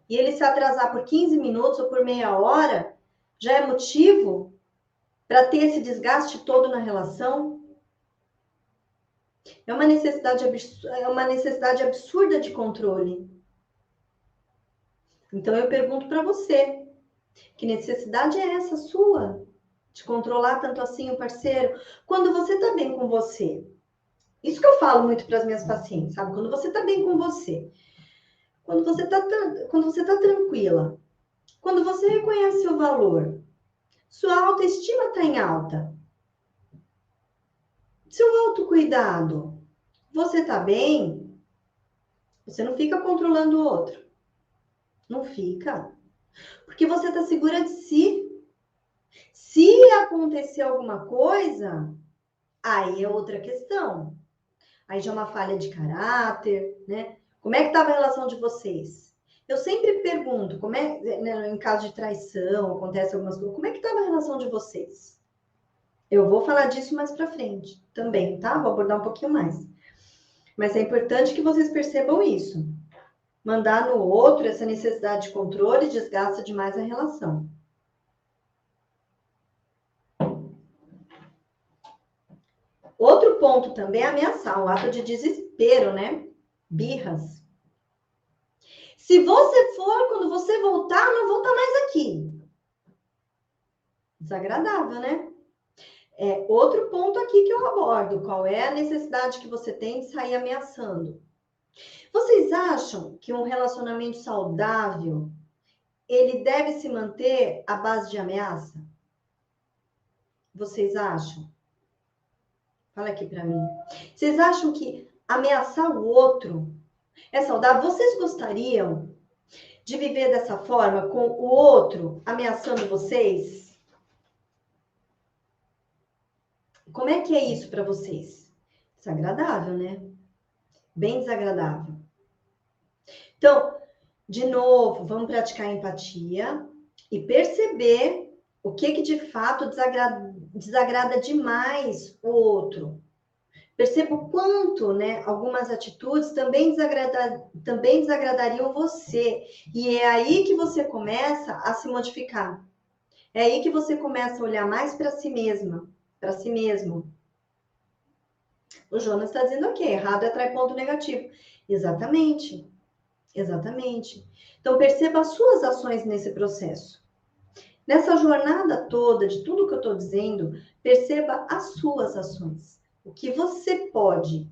e ele se atrasar por 15 minutos ou por meia hora, já é motivo para ter esse desgaste todo na relação? É uma necessidade absurda de controle. Então eu pergunto para você, que necessidade é essa sua de controlar tanto assim o parceiro? Quando você está bem com você. Isso que eu falo muito para as minhas pacientes, sabe? Quando você está bem com você, quando você está tranquila, quando você reconhece seu valor, sua autoestima está em alta, seu autocuidado, você está bem, você não fica controlando o outro. Não fica. Porque você está segura de si. Se acontecer alguma coisa, aí é outra questão. Aí já é uma falha de caráter, né? Como é que estava a relação de vocês? Eu sempre pergunto, né, em caso de traição, acontece algumas coisas, como é que estava a relação de vocês? Eu vou falar disso mais para frente também, tá? Vou abordar um pouquinho mais. Mas é importante que vocês percebam isso. Mandar no outro essa necessidade de controle desgasta demais a relação. Outro ponto também é ameaçar, um ato de desespero, né? Birras. Se você for, quando você voltar, não volta mais aqui. Desagradável, né? Outro ponto aqui que eu abordo. Qual é a necessidade que você tem de sair ameaçando? Vocês acham que um relacionamento saudável ele deve se manter à base de ameaça? Vocês acham? Fala aqui para mim. Vocês acham que ameaçar o outro é saudável? Vocês gostariam de viver dessa forma, com o outro ameaçando vocês? Como é que é isso para vocês? Desagradável, né? Bem desagradável. Então, de novo, vamos praticar empatia e perceber o que de fato desagrada demais o outro. Perceba o quanto, né, algumas atitudes também desagradariam você. E é aí que você começa a se modificar. É aí que você começa a olhar mais para si mesma, para si mesmo. O Jonas está dizendo aqui, errado atrai ponto negativo. Exatamente, exatamente. Então, perceba as suas ações nesse processo. Nessa jornada toda, de tudo que eu estou dizendo, perceba as suas ações. O que você pode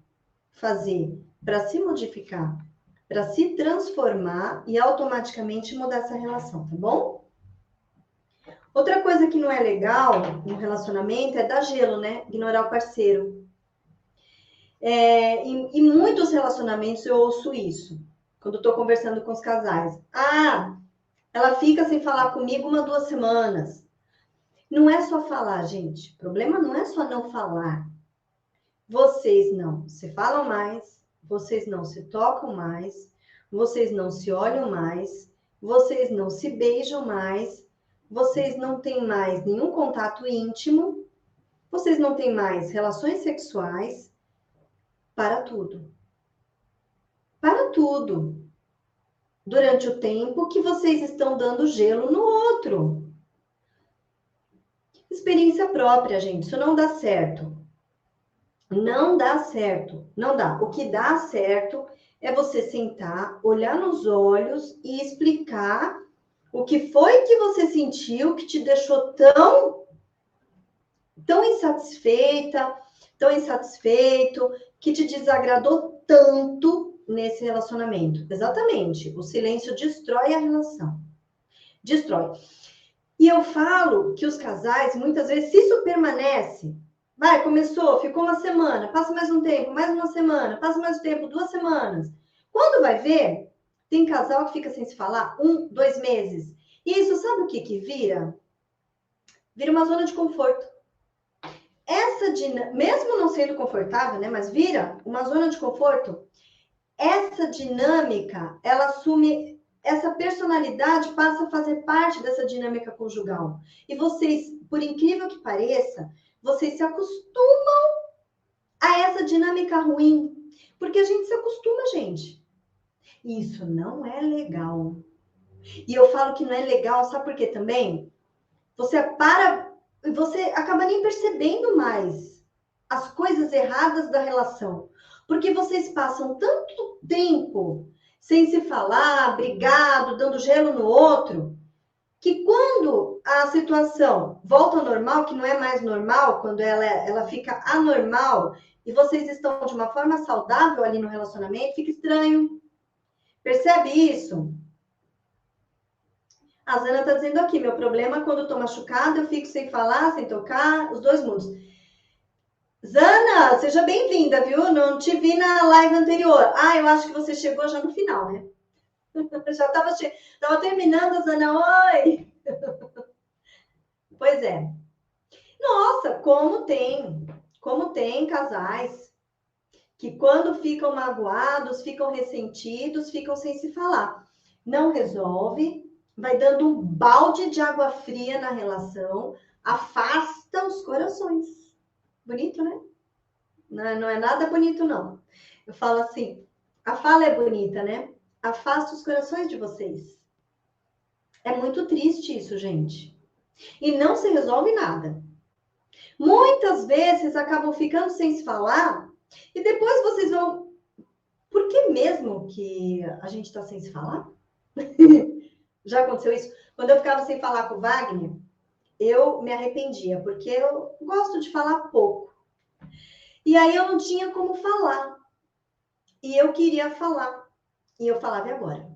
fazer para se modificar, para se transformar e automaticamente mudar essa relação, tá bom? Outra coisa que não é legal no relacionamento é dar gelo, né? Ignorar o parceiro. Em muitos relacionamentos eu ouço isso, quando estou conversando com os casais. Ah, ela fica sem falar comigo 1, 2 semanas. Não é só falar, gente. O problema não é só não falar. Vocês não se falam mais, vocês não se tocam mais, vocês não se olham mais, vocês não se beijam mais, vocês não têm mais nenhum contato íntimo, vocês não têm mais relações sexuais. Para tudo. Para tudo. Durante o tempo que vocês estão dando gelo no outro. Experiência própria, gente. Isso não dá certo. Não dá certo. Não dá. O que dá certo é você sentar, olhar nos olhos e explicar o que foi que você sentiu que te deixou tão insatisfeita, tão insatisfeito, que te desagradou tanto nesse relacionamento. Exatamente. O silêncio destrói a relação. Destrói. E eu falo que os casais, muitas vezes, se isso permanece, vai, começou, ficou 1 semana, passa mais um tempo, mais 1 semana, passa mais um tempo, 2 semanas. Quando vai ver, tem casal que fica sem se falar 1, 2 meses. E isso, sabe o que vira? Vira uma zona de conforto. Mesmo não sendo confortável, né, mas vira uma zona de conforto. Essa dinâmica, ela assume, essa personalidade passa a fazer parte dessa dinâmica conjugal. E vocês, por incrível que pareça, vocês se acostumam a essa dinâmica ruim. Porque a gente se acostuma, gente. E isso não é legal. E eu falo que não é legal, sabe por quê também? Você acaba nem percebendo mais as coisas erradas da relação. Porque vocês passam tanto tempo sem se falar, brigado, dando gelo no outro, que quando a situação volta ao normal, que não é mais normal, quando ela fica anormal, e vocês estão de uma forma saudável ali no relacionamento, fica estranho. Percebe isso? A Zana está dizendo aqui, meu problema é quando eu tô machucada, eu fico sem falar, sem tocar, os 2 mundos. Zana, seja bem-vinda, viu? Não te vi na live anterior. Ah, eu acho que você chegou já no final, né? Já estava terminando, Zana. Oi! Pois é. Nossa, como tem casais que quando ficam magoados, ficam ressentidos, ficam sem se falar. Não resolve, vai dando um balde de água fria na relação, afasta os corações. Bonito, né? Não é nada bonito, não. Eu falo assim, a fala é bonita, né? Afasta os corações de vocês. É muito triste isso, gente. E não se resolve nada. Muitas vezes acabam ficando sem se falar e depois vocês vão... Por que mesmo que a gente está sem se falar? Já aconteceu isso? Quando eu ficava sem falar com o Wagner, eu me arrependia, porque eu gosto de falar pouco. E aí eu não tinha como falar. E eu queria falar. E eu falava, e agora?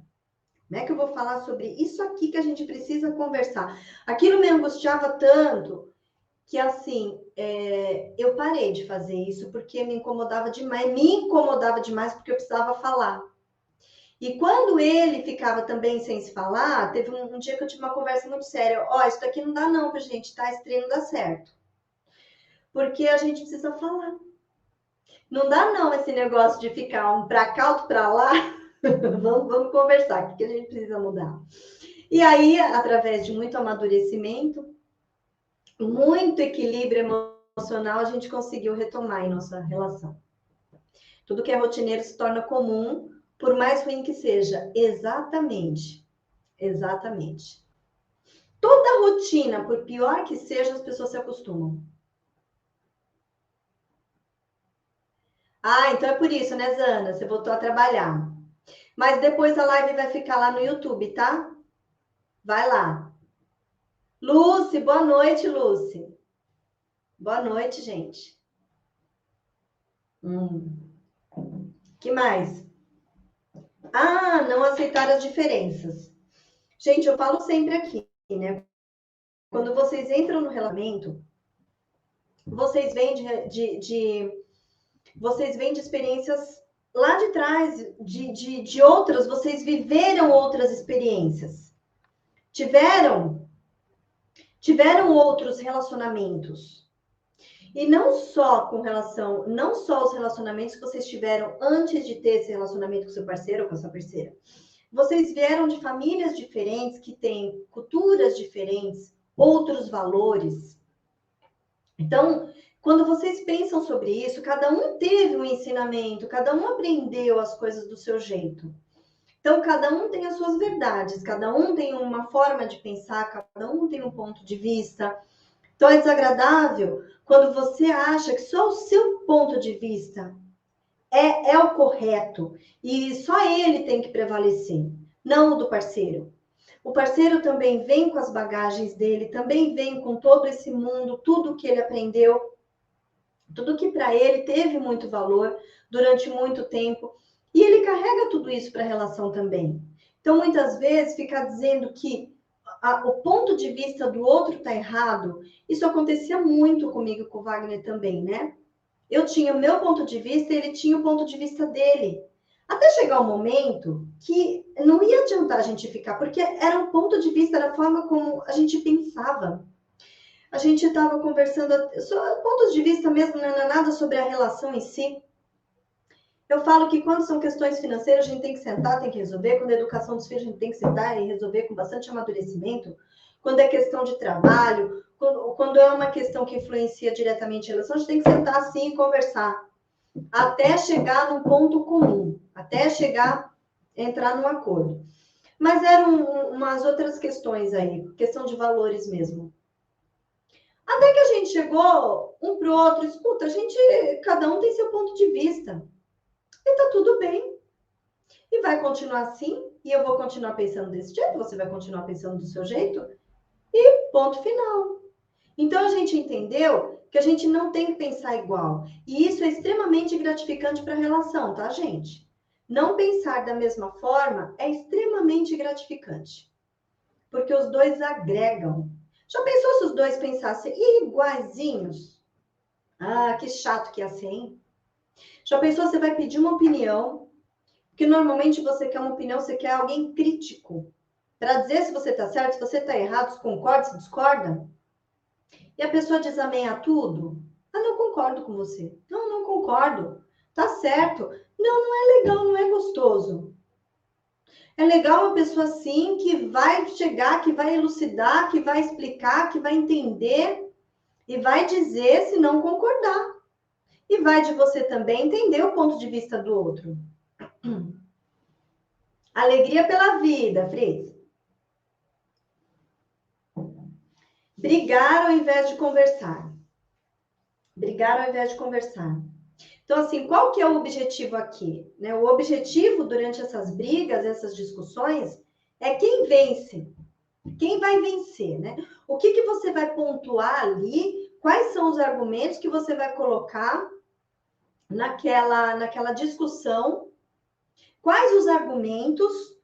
Como é que eu vou falar sobre isso aqui que a gente precisa conversar? Aquilo me angustiava tanto que, assim, eu parei de fazer isso porque me incomodava demais porque eu precisava falar. E quando ele ficava também sem se falar, teve um dia que eu tive uma conversa muito séria. Ó, isso daqui não dá não pra gente, tá? Esse treino não dá certo. Porque a gente precisa falar. Não dá não esse negócio de ficar um pra cá, outro pra lá. vamos conversar, o que a gente precisa mudar? E aí, através de muito amadurecimento, muito equilíbrio emocional, a gente conseguiu retomar em nossa relação. Tudo que é rotineiro se torna comum, por mais ruim que seja. Exatamente. Exatamente. Toda rotina, por pior que seja, as pessoas se acostumam. Ah, então é por isso, né, Zana? Você voltou a trabalhar. Mas depois a live vai ficar lá no YouTube, tá? Vai lá. Lucy, boa noite, Lucy. Boa noite, gente. Que mais? Ah, não aceitar as diferenças. Gente, eu falo sempre aqui, né? Quando vocês entram no relacionamento, vocês vêm vocês vêm de experiências lá de trás, de outras, vocês viveram outras experiências. Tiveram outros relacionamentos. E não só não só os relacionamentos que vocês tiveram antes de ter esse relacionamento com seu parceiro ou com a sua parceira. Vocês vieram de famílias diferentes, que têm culturas diferentes, outros valores. Então, quando vocês pensam sobre isso, cada um teve um ensinamento, cada um aprendeu as coisas do seu jeito. Então, cada um tem as suas verdades, cada um tem uma forma de pensar, cada um tem um ponto de vista. Então, é desagradável quando você acha que só o seu ponto de vista é o correto e só ele tem que prevalecer, não o do parceiro. O parceiro também vem com as bagagens dele, também vem com todo esse mundo, tudo que ele aprendeu, tudo que para ele teve muito valor durante muito tempo, e ele carrega tudo isso para a relação também. Então, muitas vezes, ficar dizendo que o ponto de vista do outro está errado, isso acontecia muito comigo com o Wagner também, né? Eu tinha o meu ponto de vista e ele tinha o ponto de vista dele. Até chegar o momento que não ia adiantar a gente ficar, porque era um ponto de vista, era a forma como a gente pensava. A gente estava conversando, só pontos de vista mesmo, não é nada sobre a relação em si. Eu falo que quando são questões financeiras, a gente tem que sentar, tem que resolver. Quando é educação dos filhos, a gente tem que sentar e resolver com bastante amadurecimento. Quando é questão de trabalho, quando é uma questão que influencia diretamente a relação, a gente tem que sentar assim e conversar. Até chegar num ponto comum, até entrar num acordo. Mas eram umas outras questões aí, questão de valores mesmo. Até que a gente chegou um para o outro, escuta, cada um tem seu ponto de vista. E tá tudo bem. E vai continuar assim, e eu vou continuar pensando desse jeito, você vai continuar pensando do seu jeito, e ponto final. Então a gente entendeu que a gente não tem que pensar igual. E isso é extremamente gratificante para a relação, tá, gente? Não pensar da mesma forma é extremamente gratificante. Porque os dois agregam. Já pensou se os dois pensassem iguaizinhos? Ah, que chato que ia ser, hein? Já pensou, você vai pedir uma opinião, porque normalmente você quer uma opinião, você quer alguém crítico, para dizer se você está certo, se você está errado, se concorda, se discorda. E a pessoa diz amém a tudo. Ah, não concordo com você. Não, não concordo. Tá certo. Não, não é legal, não é gostoso. É legal uma pessoa assim que vai chegar, que vai elucidar, que vai explicar, que vai entender e vai dizer se não concordar. E vai de você também entender o ponto de vista do outro. Alegria pela vida, Fritz. Brigar ao invés de conversar. Brigar ao invés de conversar. Então, assim, qual que é o objetivo aqui? Né? O objetivo durante essas brigas, essas discussões, é quem vence. Quem vai vencer, né? O que você vai pontuar ali? Quais são os argumentos que você vai colocar naquela discussão? Quais os argumentos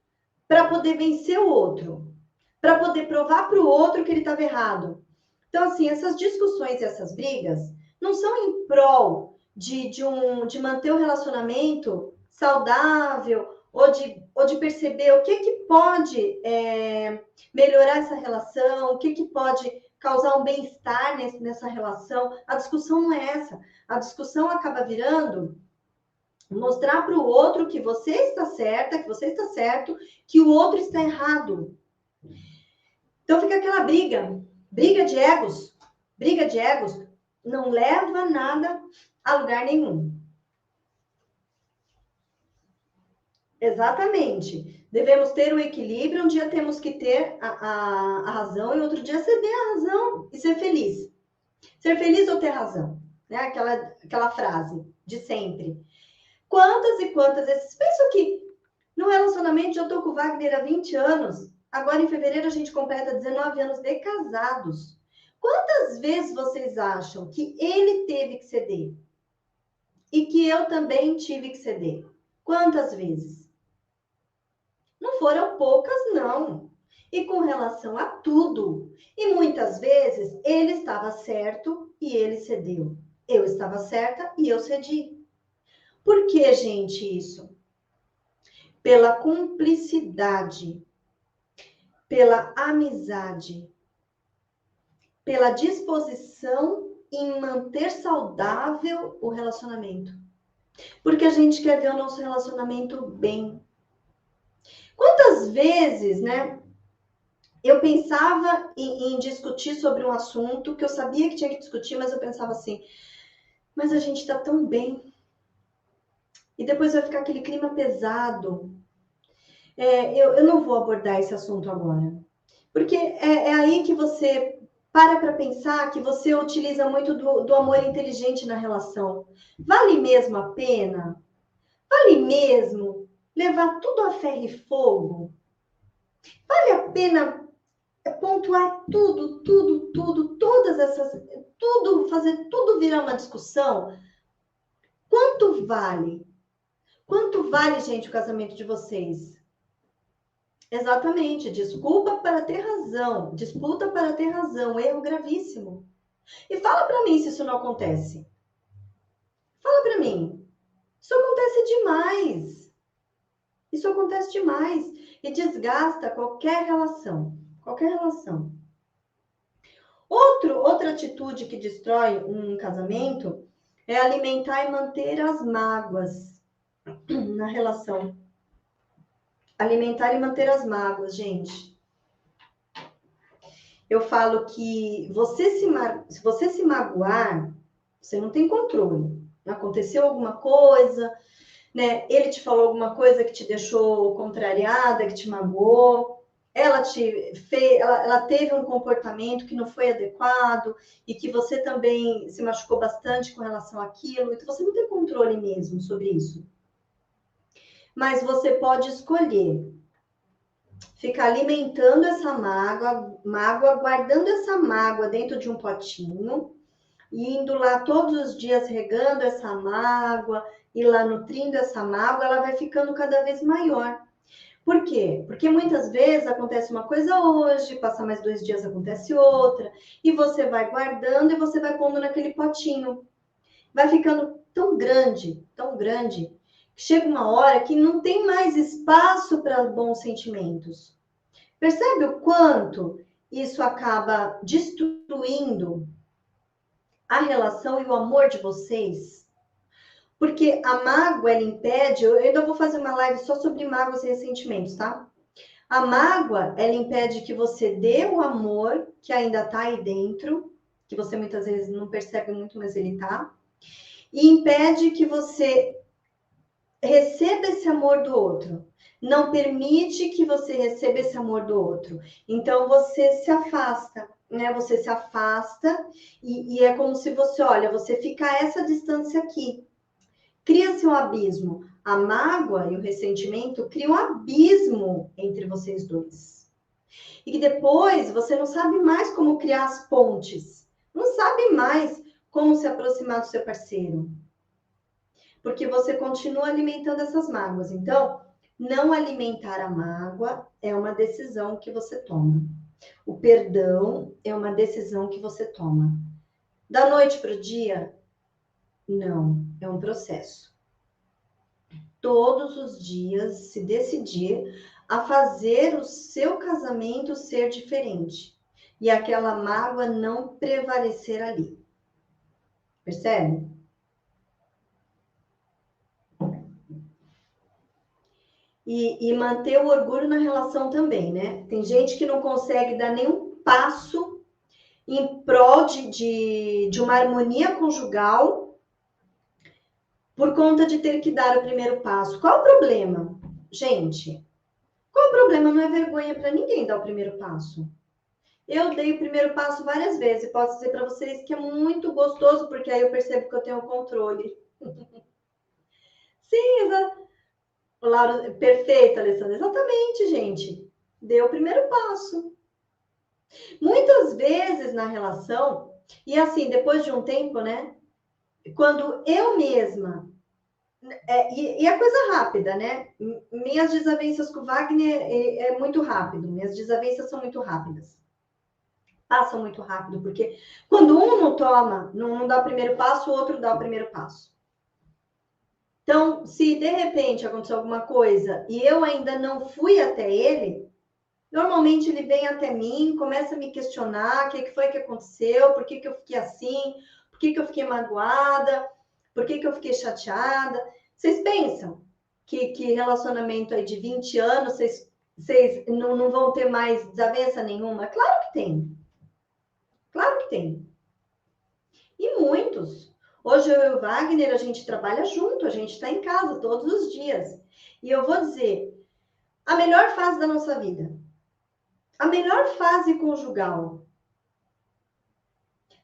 para poder vencer o outro, para poder provar para o outro que ele estava errado. Então, assim, essas discussões e essas brigas não são em prol de manter o relacionamento saudável ou de perceber o que pode melhorar essa relação, o que pode causar um bem-estar nessa relação. A discussão não é essa. A discussão acaba virando mostrar para o outro que você está certa, que você está certo, que o outro está errado. Então fica aquela briga de egos. Briga de egos não leva nada a lugar nenhum. Exatamente. Devemos ter o equilíbrio. Um dia temos que ter a razão e outro dia ceder a razão e ser feliz. Ser feliz ou ter razão. Né? Aquela frase de sempre. Quantas e quantas vezes... Penso que no relacionamento já estou com o Wagner há 20 anos. Agora, em fevereiro, a gente completa 19 anos de casados. Quantas vezes vocês acham que ele teve que ceder? E que eu também tive que ceder? Quantas vezes? Não foram poucas, não. E com relação a tudo. E muitas vezes ele estava certo e ele cedeu. Eu estava certa e eu cedi. Por que, gente, isso? Pela cumplicidade, pela amizade, pela disposição em manter saudável o relacionamento. Porque a gente quer ver o nosso relacionamento bem. Quantas vezes, né, eu pensava em discutir sobre um assunto que eu sabia que tinha que discutir, mas eu pensava assim, mas a gente está tão bem. E depois vai ficar aquele clima pesado. Eu não vou abordar esse assunto agora. Porque é aí que você para pensar que você utiliza muito do amor inteligente na relação. Vale mesmo a pena? Vale mesmo levar tudo a ferro e fogo? Vale a pena pontuar todas essas... fazer tudo virar uma discussão? Quanto vale? Quanto vale, gente, o casamento de vocês? Exatamente, desculpa para ter razão, disputa para ter razão, erro gravíssimo. E fala para mim se isso não acontece. Fala para mim. Isso acontece demais. Isso acontece demais e desgasta qualquer relação, qualquer relação. Outra atitude que destrói um casamento é alimentar e manter as mágoas na relação. Alimentar e manter as mágoas, gente. Eu falo que se você se magoar, você não tem controle. Aconteceu alguma coisa, né? Ele te falou alguma coisa que te deixou contrariada, que te magoou. Ela teve um comportamento que não foi adequado e que você também se machucou bastante com relação àquilo. Então, você não tem controle mesmo sobre isso. Mas você pode escolher ficar alimentando essa mágoa, guardando essa mágoa dentro de um potinho, e indo lá todos os dias regando essa mágoa, e lá nutrindo essa mágoa, ela vai ficando cada vez maior. Por quê? Porque muitas vezes acontece uma coisa hoje, passa mais 2 dias, acontece outra, e você vai guardando e você vai pondo naquele potinho. Vai ficando tão grande, que chega uma hora que não tem mais espaço para bons sentimentos. Percebe o quanto isso acaba destruindo a relação e o amor de vocês? Porque a mágoa, ela impede... Eu ainda vou fazer uma live só sobre mágoas e ressentimentos, tá? A mágoa, ela impede que você dê o amor que ainda tá aí dentro, que você muitas vezes não percebe muito, mas ele tá. E impede que você receba esse amor do outro. Não permite que você receba esse amor do outro. Então, você se afasta, né? Você se afasta e é como se você, olha, você fica a essa distância aqui. Cria-se um abismo. A mágoa e o ressentimento criam um abismo entre vocês dois. E que depois você não sabe mais como criar as pontes. Não sabe mais como se aproximar do seu parceiro. Porque você continua alimentando essas mágoas. Então, Não alimentar a mágoa é uma decisão que você toma. O perdão é uma decisão que você toma. Da noite para o dia? Não, é um processo. Todos os dias se decidir a fazer o seu casamento ser diferente e aquela mágoa não prevalecer ali. Percebe? E manter o orgulho na relação também, né? Tem gente que não consegue dar nenhum passo em prol de uma harmonia conjugal por conta de ter que dar o primeiro passo. Qual o problema? Gente, qual o problema? Não é vergonha para ninguém dar o primeiro passo. Eu dei o primeiro passo várias vezes e posso dizer para vocês que é muito gostoso, porque aí eu percebo que eu tenho o controle. Sim, exato. Laura, perfeito, Alessandra. Exatamente, gente. Deu o primeiro passo. Muitas vezes na relação, e assim, depois de um tempo, né? Quando eu mesma. E é coisa rápida, né? Minhas desavenças com o Wagner é muito rápido. Minhas desavenças são muito rápidas. Passam muito rápido, porque quando um não toma, não dá o primeiro passo, o outro dá o primeiro passo. Então, se de repente aconteceu alguma coisa e eu ainda não fui até ele, normalmente ele vem até mim, começa a me questionar o que foi que aconteceu, por que eu fiquei assim, por que eu fiquei magoada, por que eu fiquei chateada. Vocês pensam que relacionamento aí de 20 anos, vocês não vão ter mais desavença nenhuma? Claro que tem. Claro que tem. E muitos. Hoje eu e o Wagner, a gente trabalha junto, a gente está em casa todos os dias. E eu vou dizer, a melhor fase da nossa vida, a melhor fase conjugal,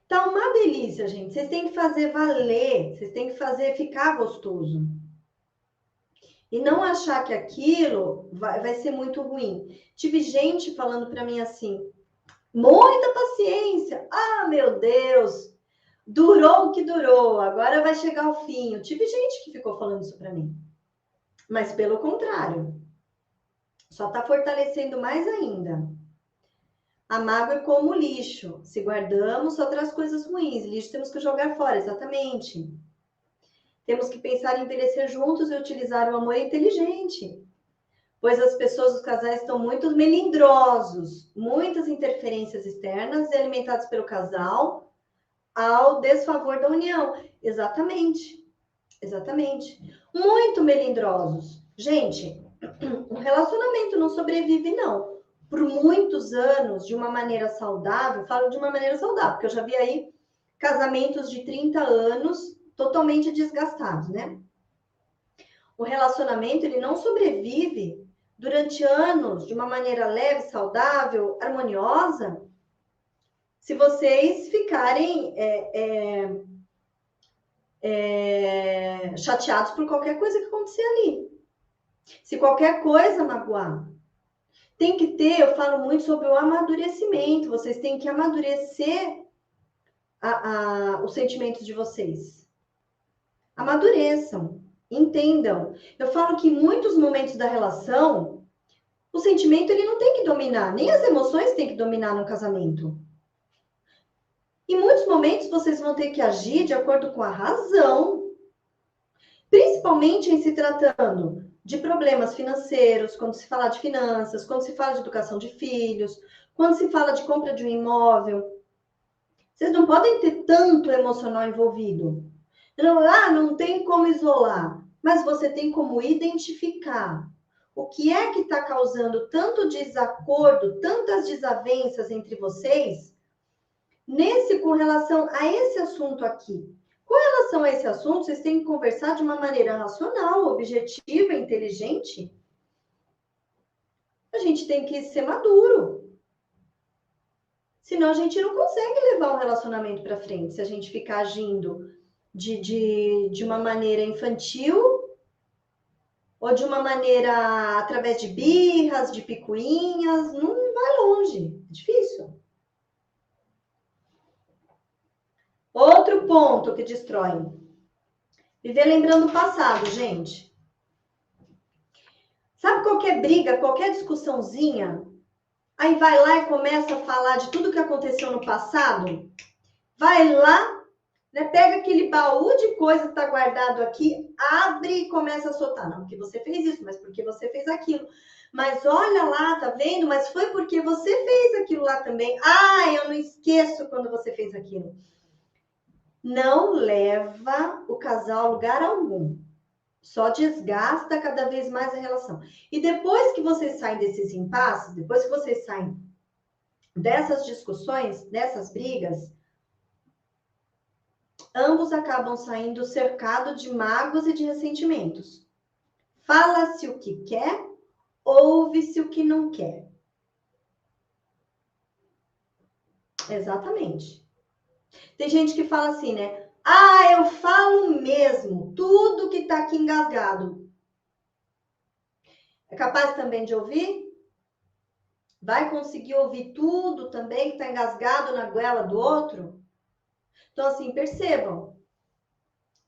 tá uma delícia, gente. Vocês têm que fazer valer, vocês têm que fazer ficar gostoso. E não achar que aquilo vai ser muito ruim. Tive gente falando para mim assim, muita paciência. Ah, meu Deus, durou o que durou, agora vai chegar ao fim. Eu tive gente que ficou falando isso para mim. Mas pelo contrário, só está fortalecendo mais ainda. A mágoa é como lixo. Se guardamos, só traz coisas ruins. Lixo temos que jogar fora, exatamente. Temos que pensar em envelhecer juntos e utilizar o amor inteligente. Pois as pessoas, os casais, estão muito melindrosos. Muitas interferências externas e alimentadas pelo casal ao desfavor da união. Exatamente. Exatamente. Muito melindrosos. Gente, um relacionamento não sobrevive, não. Por muitos anos, de uma maneira saudável, falo de uma maneira saudável, porque eu já vi aí casamentos de 30 anos totalmente desgastados, né? O relacionamento, ele não sobrevive durante anos de uma maneira leve, saudável, harmoniosa, se vocês ficarem chateados por qualquer coisa que acontecer ali. Se qualquer coisa magoar. Tem que ter, eu falo muito sobre o amadurecimento. Vocês têm que amadurecer os sentimentos de vocês. Amadureçam, entendam. Eu falo que em muitos momentos da relação, o sentimento ele não tem que dominar, nem as emoções têm que dominar no casamento. Em muitos momentos vocês vão ter que agir de acordo com a razão, principalmente em se tratando de problemas financeiros, quando se fala de finanças, quando se fala de educação de filhos, quando se fala de compra de um imóvel. Vocês não podem ter tanto emocional envolvido. Não tem como isolar, mas você tem como identificar o que é que está causando tanto desacordo, tantas desavenças entre vocês, com relação a esse assunto aqui. Com relação a esse assunto, vocês têm que conversar de uma maneira racional, objetiva, inteligente. A gente tem que ser maduro. Senão a gente não consegue levar um relacionamento para frente. Se a gente ficar agindo de uma maneira infantil ou de uma maneira através de birras, de picuinhas, não vai longe. É difícil. Outro ponto que destrói. Viver lembrando o passado, gente. Sabe qualquer briga, qualquer discussãozinha? Aí vai lá e começa a falar de tudo que aconteceu no passado. Vai lá, né, pega aquele baú de coisa que está guardado aqui, abre e começa a soltar. Não porque você fez isso, mas porque você fez aquilo. Mas olha lá, tá vendo? Mas foi porque você fez aquilo lá também. Ah, eu não esqueço quando você fez aquilo. Não leva o casal a lugar algum. Só desgasta cada vez mais a relação. E depois que vocês saem desses impasses, depois que vocês saem dessas discussões, dessas brigas, ambos acabam saindo cercados de mágoas e de ressentimentos. Fala-se o que quer, ouve-se o que não quer. Exatamente. Tem gente que fala assim, né? Ah, eu falo mesmo, tudo que tá aqui engasgado. É capaz também de ouvir? Vai conseguir ouvir tudo também que tá engasgado na goela do outro? Então, assim, percebam.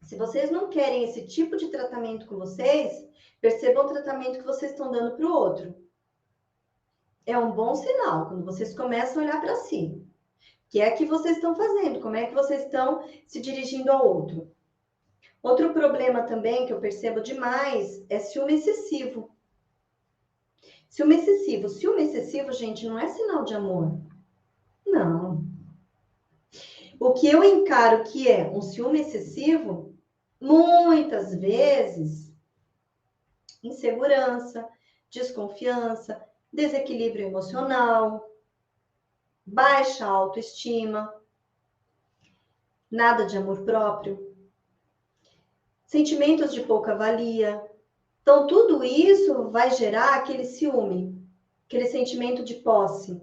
Se vocês não querem esse tipo de tratamento com vocês, percebam o tratamento que vocês estão dando para o outro. É um bom sinal quando vocês começam a olhar para si. O que é que vocês estão fazendo? Como é que vocês estão se dirigindo ao outro? Outro problema também que eu percebo demais é ciúme excessivo. Ciúme excessivo, gente, não é sinal de amor. Não. O que eu encaro que é um ciúme excessivo, muitas vezes, insegurança, desconfiança, desequilíbrio emocional, baixa autoestima, nada de amor próprio, sentimentos de pouca valia. Então, tudo isso vai gerar aquele ciúme, aquele sentimento de posse,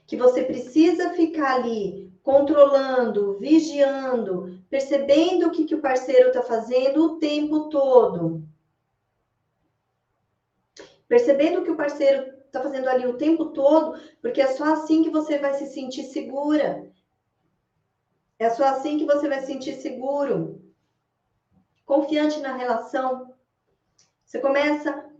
que você precisa ficar ali controlando, vigiando, percebendo o que o parceiro está fazendo o tempo todo. Percebendo o que o parceiro está fazendo ali o tempo todo, porque é só assim que você vai se sentir segura. É só assim que você vai se sentir seguro, confiante na relação. Você começa.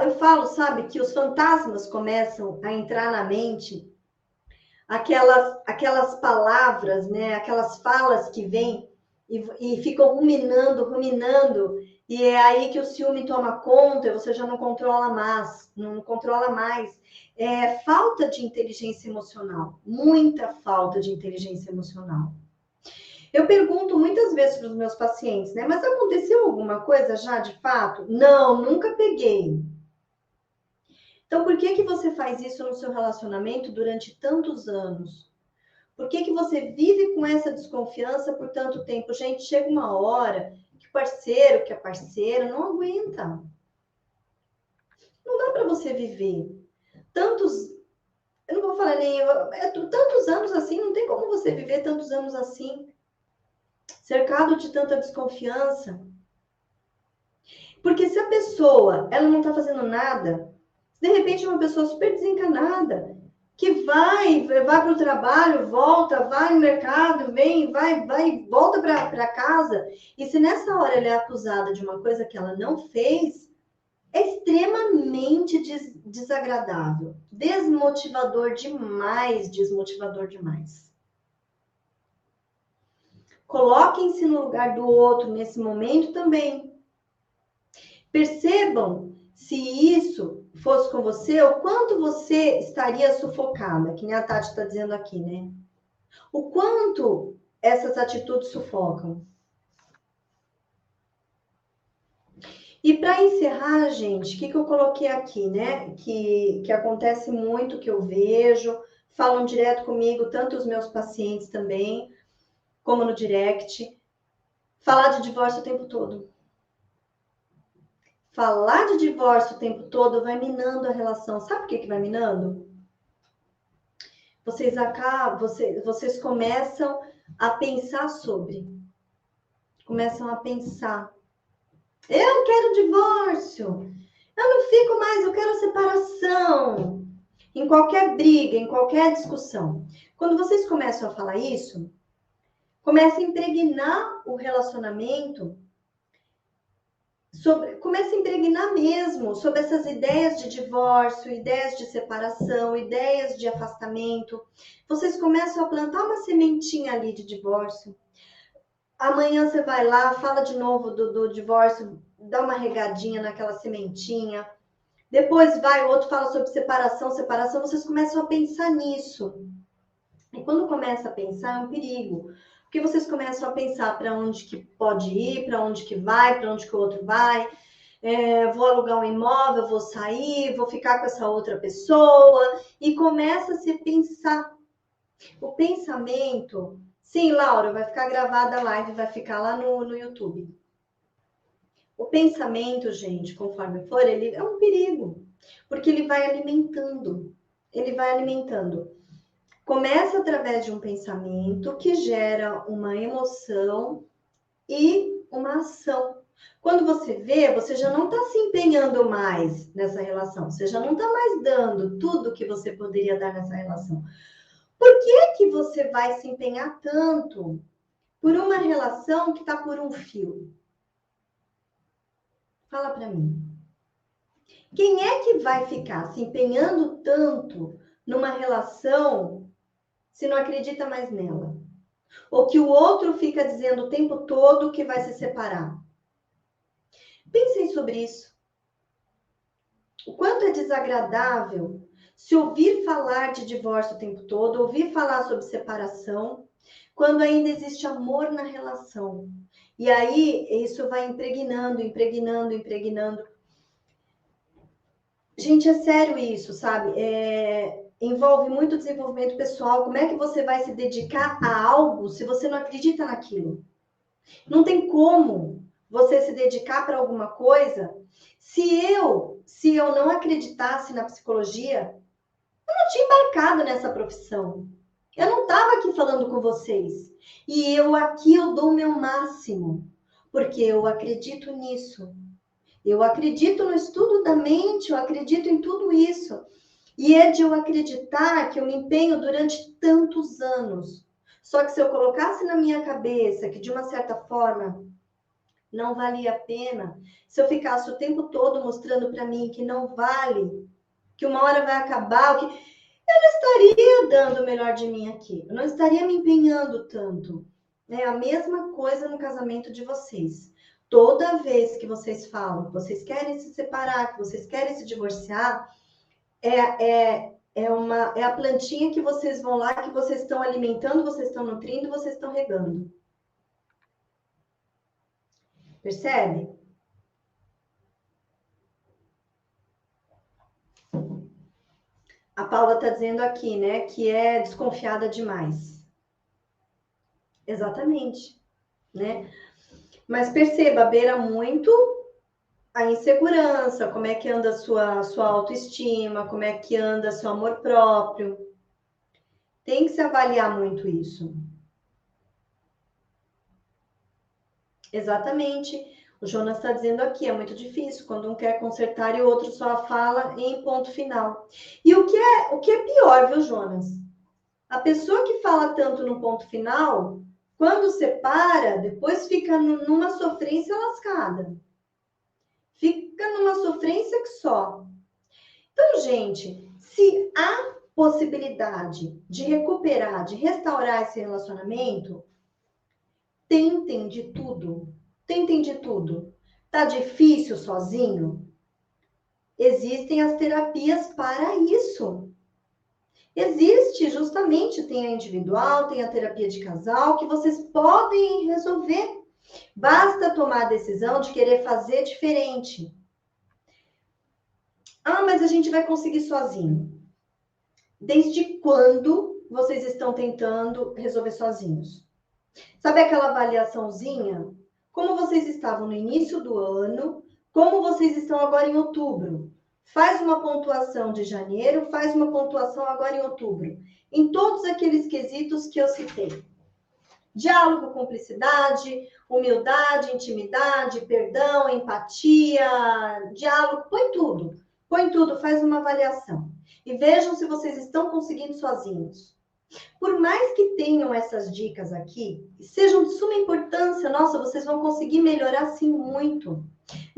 Eu falo, sabe, que os fantasmas começam a entrar na mente, aquelas palavras, né, aquelas falas que vêm e ficam ruminando, e é aí que o ciúme toma conta, você já não controla mais, não controla mais. É falta de inteligência emocional, muita falta de inteligência emocional. Eu pergunto muitas vezes para os meus pacientes, né? Mas aconteceu alguma coisa já de fato? Não, nunca peguei. Então, por que você faz isso no seu relacionamento durante tantos anos? Por que você vive com essa desconfiança por tanto tempo? Gente, chega uma hora que o parceiro, que a parceira não aguenta. Não dá para você viver tantos, eu não vou falar nem, tantos anos assim, não tem como você viver tantos anos assim, cercado de tanta desconfiança. Porque se a pessoa, ela não está fazendo nada, de repente é uma pessoa super desencanada, que vai para o trabalho, volta, vai no mercado, vem, vai, volta para casa, e se nessa hora ela é acusada de uma coisa que ela não fez, é extremamente desagradável, desmotivador demais, desmotivador demais. Coloquem-se no lugar do outro nesse momento também. Percebam se isso fosse com você, o quanto você estaria sufocada, que nem a Tati está dizendo aqui, né? O quanto essas atitudes sufocam. E para encerrar, gente, o que eu coloquei aqui, né? Que acontece muito, que eu vejo, falam direto comigo, tanto os meus pacientes também, como no direct, falar de divórcio o tempo todo. Falar de divórcio o tempo todo vai minando a relação. Sabe por que vai minando? Vocês começam a pensar sobre. Começam a pensar. Eu quero divórcio. Eu não fico mais, eu quero separação. Em qualquer briga, em qualquer discussão. Quando vocês começam a falar isso, começa a impregnar o relacionamento Começa a impregnar mesmo sobre essas ideias de divórcio, ideias de separação, ideias de afastamento. Vocês começam a plantar uma sementinha ali de divórcio. Amanhã você vai lá, fala de novo do divórcio, dá uma regadinha naquela sementinha. Depois vai, o outro fala sobre separação, vocês começam a pensar nisso. E quando começa a pensar, é um perigo. Porque vocês começam a pensar para onde que pode ir, para onde que vai, para onde que o outro vai. Vou alugar um imóvel, vou sair, vou ficar com essa outra pessoa. E começa a se pensar. O pensamento... Sim, Laura, vai ficar gravada a live, vai ficar lá no YouTube. O pensamento, gente, conforme for, ele é um perigo. Porque ele vai alimentando. Ele vai alimentando. Começa através de um pensamento que gera uma emoção e uma ação. Quando você vê, você já não está se empenhando mais nessa relação, você já não está mais dando tudo que você poderia dar nessa relação. Por que você vai se empenhar tanto por uma relação que está por um fio? Fala para mim. Quem é que vai ficar se empenhando tanto numa relação se não acredita mais nela? Ou que o outro fica dizendo o tempo todo que vai se separar? Pensem sobre isso. O quanto é desagradável se ouvir falar de divórcio o tempo todo, ouvir falar sobre separação, quando ainda existe amor na relação. E aí, isso vai impregnando. Gente, é sério isso, sabe? Envolve muito desenvolvimento pessoal. Como é que você vai se dedicar a algo se você não acredita naquilo? Não tem como você se dedicar para alguma coisa se eu não acreditasse na psicologia, eu não tinha embarcado nessa profissão. Eu não estava aqui falando com vocês. E eu dou o meu máximo, porque eu acredito nisso. Eu acredito no estudo da mente, eu acredito em tudo isso. E é de eu acreditar que eu me empenho durante tantos anos. Só que se eu colocasse na minha cabeça que, de uma certa forma, não valia a pena, se eu ficasse o tempo todo mostrando para mim que não vale, que uma hora vai acabar, que eu não estaria dando o melhor de mim aqui, eu não estaria me empenhando tanto. É a mesma coisa no casamento de vocês. Toda vez que vocês falam que vocês querem se separar, que vocês querem se divorciar, é a plantinha que vocês vão lá, que vocês estão alimentando, vocês estão nutrindo, vocês estão regando. Percebe? A Paula está dizendo aqui, né, que é desconfiada demais. Exatamente, né? Mas perceba, beira muito a insegurança, como é que anda a sua autoestima, como é que anda seu amor próprio. Tem que se avaliar muito isso. Exatamente. O Jonas está dizendo aqui, é muito difícil quando um quer consertar e o outro só fala em ponto final. E o que é pior, viu, Jonas? A pessoa que fala tanto no ponto final, quando separa, depois fica numa sofrência lascada. Fica numa sofrência que só. Então, gente, se há possibilidade de recuperar, de restaurar esse relacionamento, tentem de tudo. Tentem de tudo. Tá difícil sozinho? Existem as terapias para isso. Existe, justamente, tem a individual, tem a terapia de casal, que vocês podem resolver. Basta tomar a decisão de querer fazer diferente. Ah, mas a gente vai conseguir sozinho. Desde quando vocês estão tentando resolver sozinhos? Sabe aquela avaliaçãozinha? Como vocês estavam no início do ano, como vocês estão agora em outubro? Faz uma pontuação de janeiro, faz uma pontuação agora em outubro. Em todos aqueles quesitos que eu citei. Diálogo, cumplicidade, humildade, intimidade, perdão, empatia, diálogo, põe tudo, faz uma avaliação. E vejam se vocês estão conseguindo sozinhos. Por mais que tenham essas dicas aqui, sejam de suma importância, nossa, vocês vão conseguir melhorar sim muito.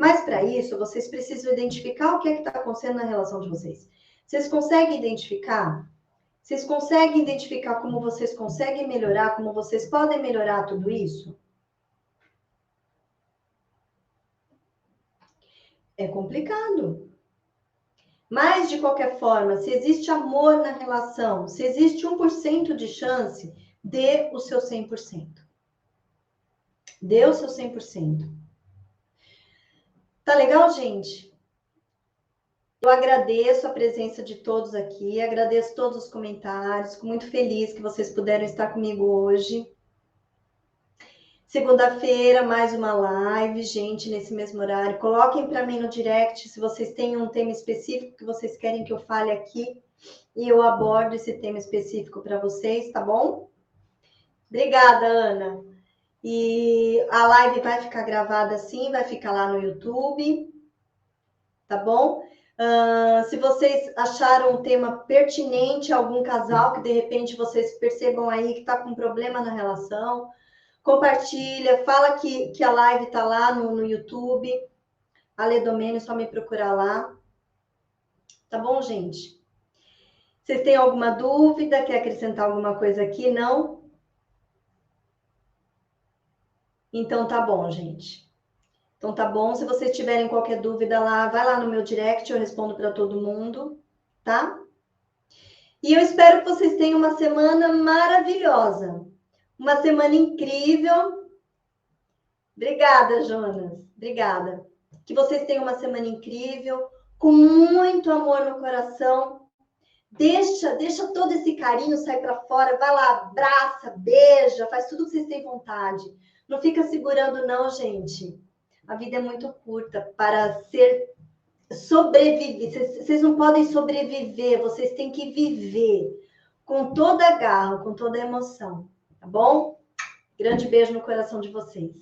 Mas para isso, vocês precisam identificar o que é que está acontecendo na relação de vocês. Vocês conseguem identificar? Vocês conseguem identificar como vocês conseguem melhorar, como vocês podem melhorar tudo isso? É complicado. Mas, de qualquer forma, se existe amor na relação, se existe 1% de chance, dê o seu 100%. Dê o seu 100%. Tá legal, gente? Eu agradeço a presença de todos aqui, agradeço todos os comentários, fico muito feliz que vocês puderam estar comigo hoje. Segunda-feira, mais uma live, gente, nesse mesmo horário. Coloquem para mim no direct se vocês têm um tema específico que vocês querem que eu fale aqui e eu abordo esse tema específico para vocês, tá bom? Obrigada, Ana. E a live vai ficar gravada assim, vai ficar lá no YouTube, tá bom? Se vocês acharam o tema pertinente a algum casal que de repente vocês percebam aí que está com problema na relação, compartilha, fala que a live está lá no YouTube. Ale Domênio, só me procurar lá. Tá bom, gente? Vocês têm alguma dúvida? Quer acrescentar alguma coisa aqui? Não? Então tá bom, gente. Então tá bom. Se vocês tiverem qualquer dúvida lá, vai lá no meu direct, eu respondo para todo mundo, tá? E eu espero que vocês tenham uma semana maravilhosa. Uma semana incrível. Obrigada, Jonas. Obrigada. Que vocês tenham uma semana incrível, com muito amor no coração. Deixa todo esse carinho sair para fora. Vai lá, abraça, beija, faz tudo que vocês têm vontade. Não fica segurando, não, gente. A vida é muito curta para sobreviver. Vocês não podem sobreviver, vocês têm que viver com toda a garra, com toda a emoção, tá bom? Grande beijo no coração de vocês.